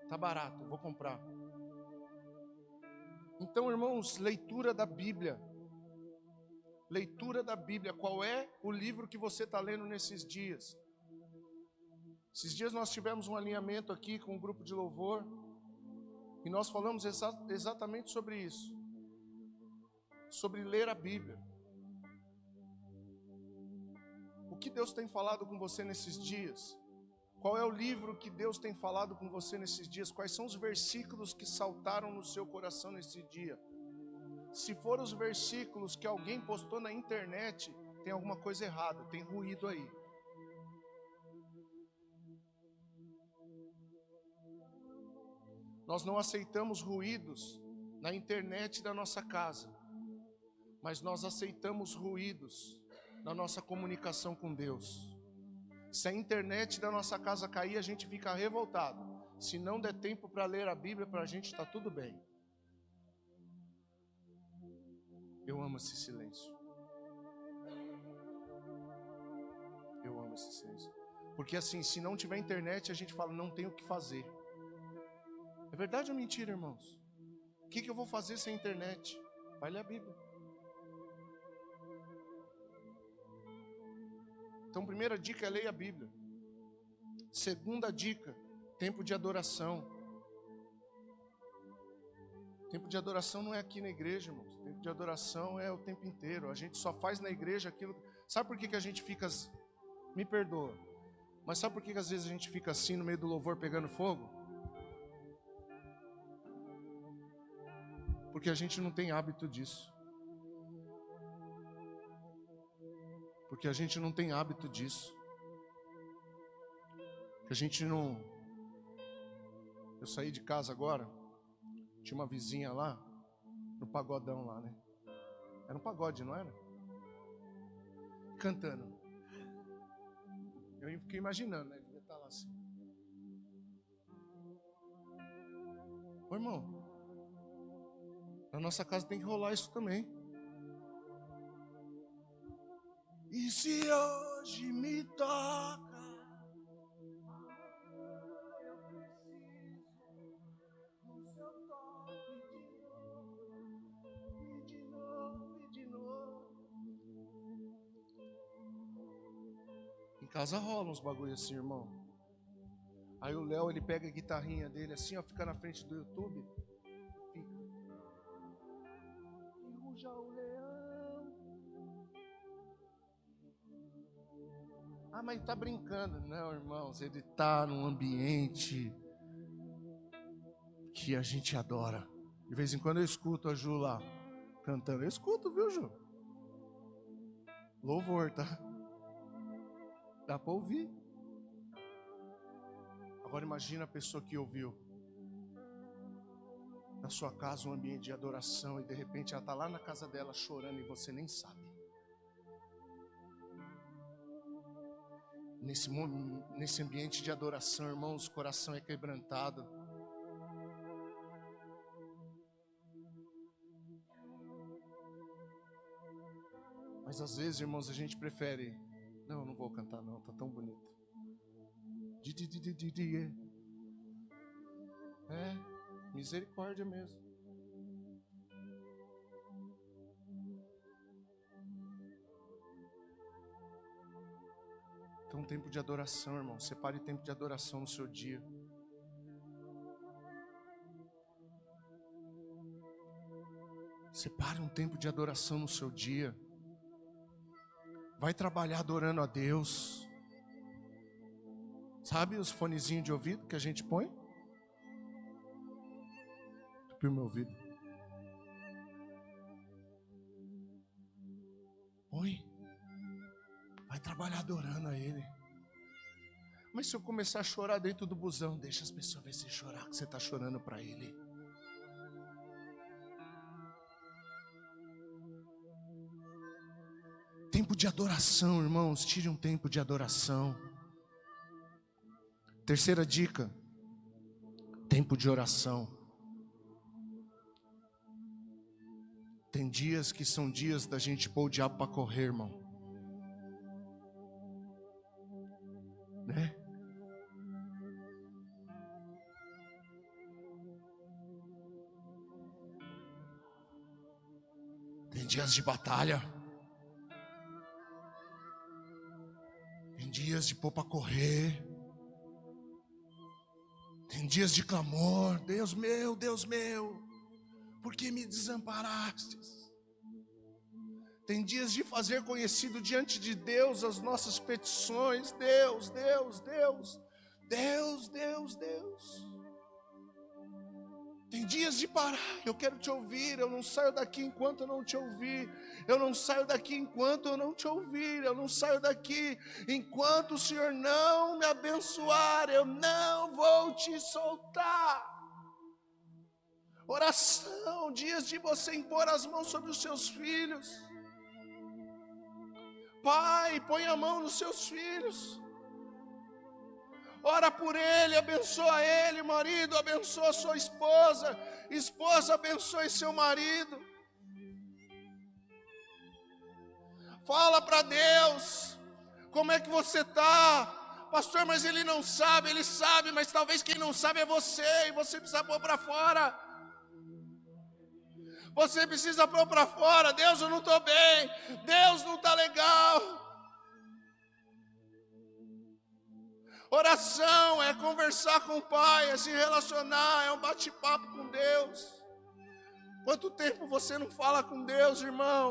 Tá barato, vou comprar. Então, irmãos, leitura da Bíblia. Leitura da Bíblia. Qual é o livro que você está lendo nesses dias? Esses dias nós tivemos um alinhamento aqui com um grupo de louvor. E nós falamos exatamente sobre isso. Sobre ler a Bíblia. O que Deus tem falado com você nesses dias? Qual é o livro que Deus tem falado com você nesses dias? Quais são os versículos que saltaram no seu coração nesse dia? Se foram os versículos que alguém postou na internet, tem alguma coisa errada, tem ruído aí. Nós não aceitamos ruídos na internet da nossa casa, mas nós aceitamos ruídos na nossa comunicação com Deus. Se a internet da nossa casa cair, a gente fica revoltado. Se não der tempo para ler a Bíblia, para a gente está tudo bem. Eu amo esse silêncio. Eu amo esse silêncio. Porque assim, se não tiver internet, a gente fala, não tem o que fazer. É verdade ou mentira, irmãos? O que eu vou fazer sem internet? Vai ler a Bíblia. Então, primeira dica é leia a Bíblia. Segunda dica, tempo de adoração. Tempo de adoração não é aqui na igreja, irmãos. Tempo de adoração é o tempo inteiro. A gente só faz na igreja aquilo... Sabe por que a gente fica... Me perdoa. Mas sabe por que às vezes a gente fica assim no meio do louvor pegando fogo? Porque a gente não tem hábito disso. Porque a gente não tem hábito disso. Que a gente não... Eu saí de casa agora, tinha uma vizinha lá, no pagodão lá, né? Era um pagode, não era? Cantando. Eu fiquei imaginando, né? Devia estar lá assim. Ô irmão, na nossa casa tem que rolar isso também. E se hoje me toca, eu preciso do seu toque de novo, e de novo. Em casa rola uns bagulho assim, irmão. Aí o Léo, ele pega a guitarrinha dele assim, ó, fica na frente do YouTube. Fica. E ruja o leão. Ah, mas tá brincando. Não, irmãos, ele tá num ambiente que a gente adora. De vez em quando eu escuto a Ju lá cantando. Eu escuto, viu, Ju? Louvor, tá? Dá pra ouvir. Agora imagina a pessoa que ouviu na sua casa um ambiente de adoração e de repente ela tá lá na casa dela chorando e você nem sabe. Nesse ambiente de adoração, irmãos, o coração é quebrantado. Mas às vezes, irmãos, a gente prefere... Não, eu não vou cantar não, tá tão bonito. É, misericórdia mesmo. Então, um tempo de adoração, irmão. Separe tempo de adoração no seu dia. Separe um tempo de adoração no seu dia. Vai trabalhar adorando a Deus. Sabe os fonezinhos de ouvido que a gente põe? Tupiu meu ouvido. Põe. Vai trabalhar adorando a Ele. Mas se eu começar a chorar dentro do busão, deixa as pessoas ver você chorar, que você está chorando para Ele. Tempo de adoração, irmãos. Tire um tempo de adoração. Terceira dica. Tempo de oração. Tem dias que são dias da gente pôr o diabo para correr, irmão. Né? dias de batalha. Tem dias de pôr para correr. Tem dias de clamor. Deus meu, por que me desamparastes? Tem dias de fazer conhecido diante de Deus as nossas petições. Deus. Tem dias de parar. Eu quero te ouvir. Eu não saio daqui enquanto eu não te ouvir. Eu não saio daqui enquanto eu não te ouvir. Eu não saio daqui enquanto o Senhor não me abençoar. Eu não vou te soltar. Oração, dias de você impor as mãos sobre os seus filhos. Pai, põe a mão nos seus filhos. Ora por ele, abençoa ele, marido, abençoa sua esposa. Esposa, abençoe seu marido. Fala para Deus, como é que você está? Pastor, mas ele não sabe, ele sabe, mas talvez quem não sabe é você, e você precisa pôr para fora. Você precisa pôr para fora. Deus, eu não estou bem. Deus, não está legal. Oração é conversar com o Pai, é se relacionar, é um bate-papo com Deus. Quanto tempo você não fala com Deus, irmão?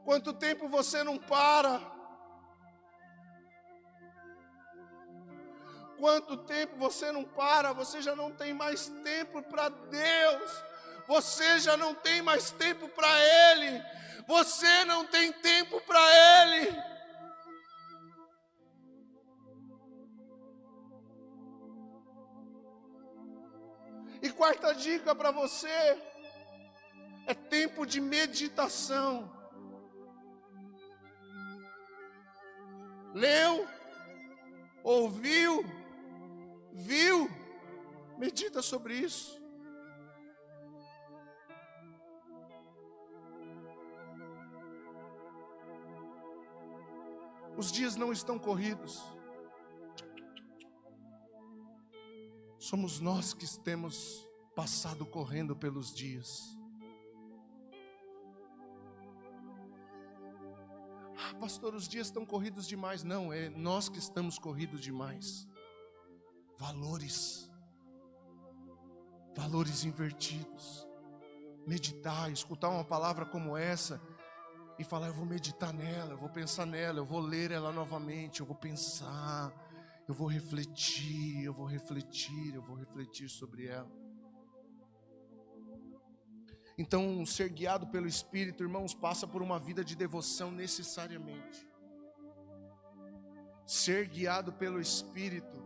Quanto tempo você não para? Quanto tempo você não para? Você já não tem mais tempo para Deus. Você já não tem mais tempo para Ele. Você não tem tempo para Ele. E quarta dica para você é tempo de meditação. Leu, ouviu, viu, medita sobre isso. Os dias não estão corridos. Somos nós que temos passado correndo pelos dias. Ah, pastor, os dias estão corridos demais. Não, é nós que estamos corridos demais. Valores invertidos. Meditar, escutar uma palavra como essa e falar, eu vou meditar nela, eu vou pensar nela, eu vou ler ela novamente, eu vou pensar, eu vou refletir sobre ela. Então, ser guiado pelo Espírito, irmãos, passa por uma vida de devoção necessariamente. Ser guiado pelo Espírito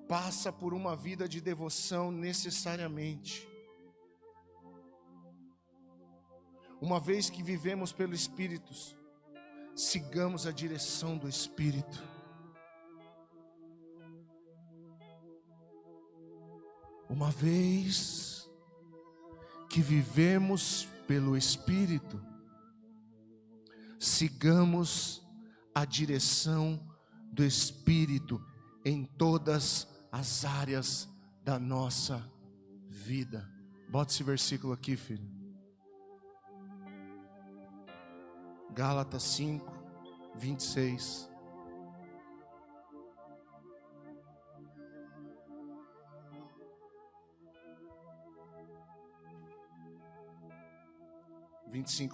passa por uma vida de devoção necessariamente. Uma vez que vivemos pelo Espírito, sigamos a direção do Espírito. Uma vez que vivemos pelo Espírito, sigamos a direção do Espírito em todas as áreas da nossa vida. Bota esse versículo aqui, filho. Gálatas 5, 26.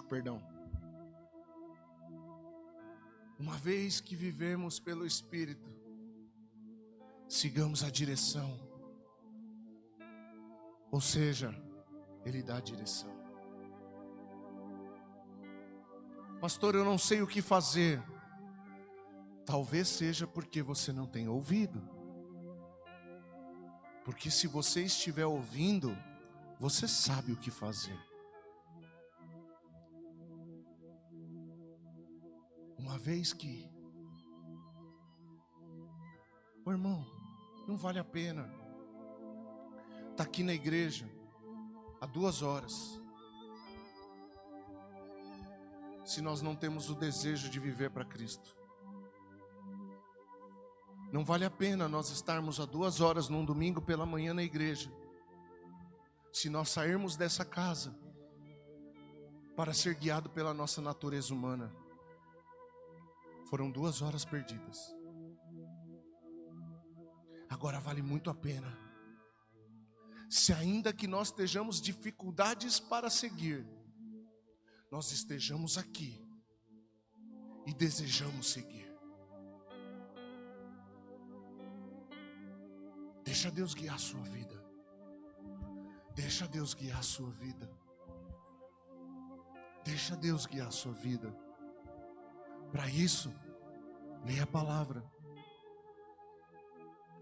Perdão. Uma vez que vivemos pelo Espírito, sigamos a direção. Ou seja, Ele dá a direção. Pastor, eu não sei o que fazer. Talvez seja porque você não tem ouvido. Porque se você estiver ouvindo, você sabe o que fazer. Uma vez que, irmão, não vale a pena estar aqui na igreja há 2 horas, se nós não temos o desejo de viver para Cristo. Não vale a pena nós estarmos há 2 horas num domingo pela manhã na igreja, se nós sairmos dessa casa para ser guiado pela nossa natureza humana. Foram 2 horas perdidas. Agora vale muito a pena. Se ainda que nós estejamos dificuldades para seguir, nós estejamos aqui e desejamos seguir. Deixa Deus guiar a sua vida. Deixa Deus guiar a sua vida. Deixa Deus guiar a sua vida. Para isso, leia a palavra.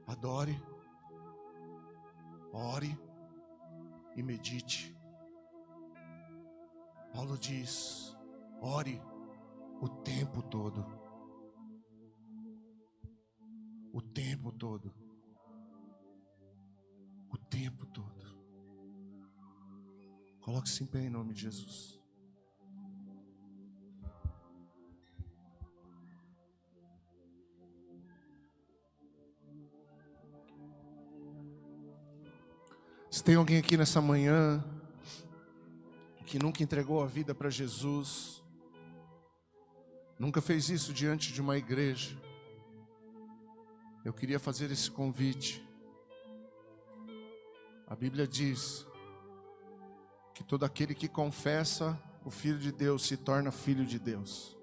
Adore, ore e medite. Paulo diz: ore o tempo todo. O tempo todo. O tempo todo. Coloque-se em pé em nome de Jesus. Se tem alguém aqui nessa manhã que nunca entregou a vida para Jesus, nunca fez isso diante de uma igreja, eu queria fazer esse convite. A Bíblia diz que todo aquele que confessa o Filho de Deus se torna filho de Deus.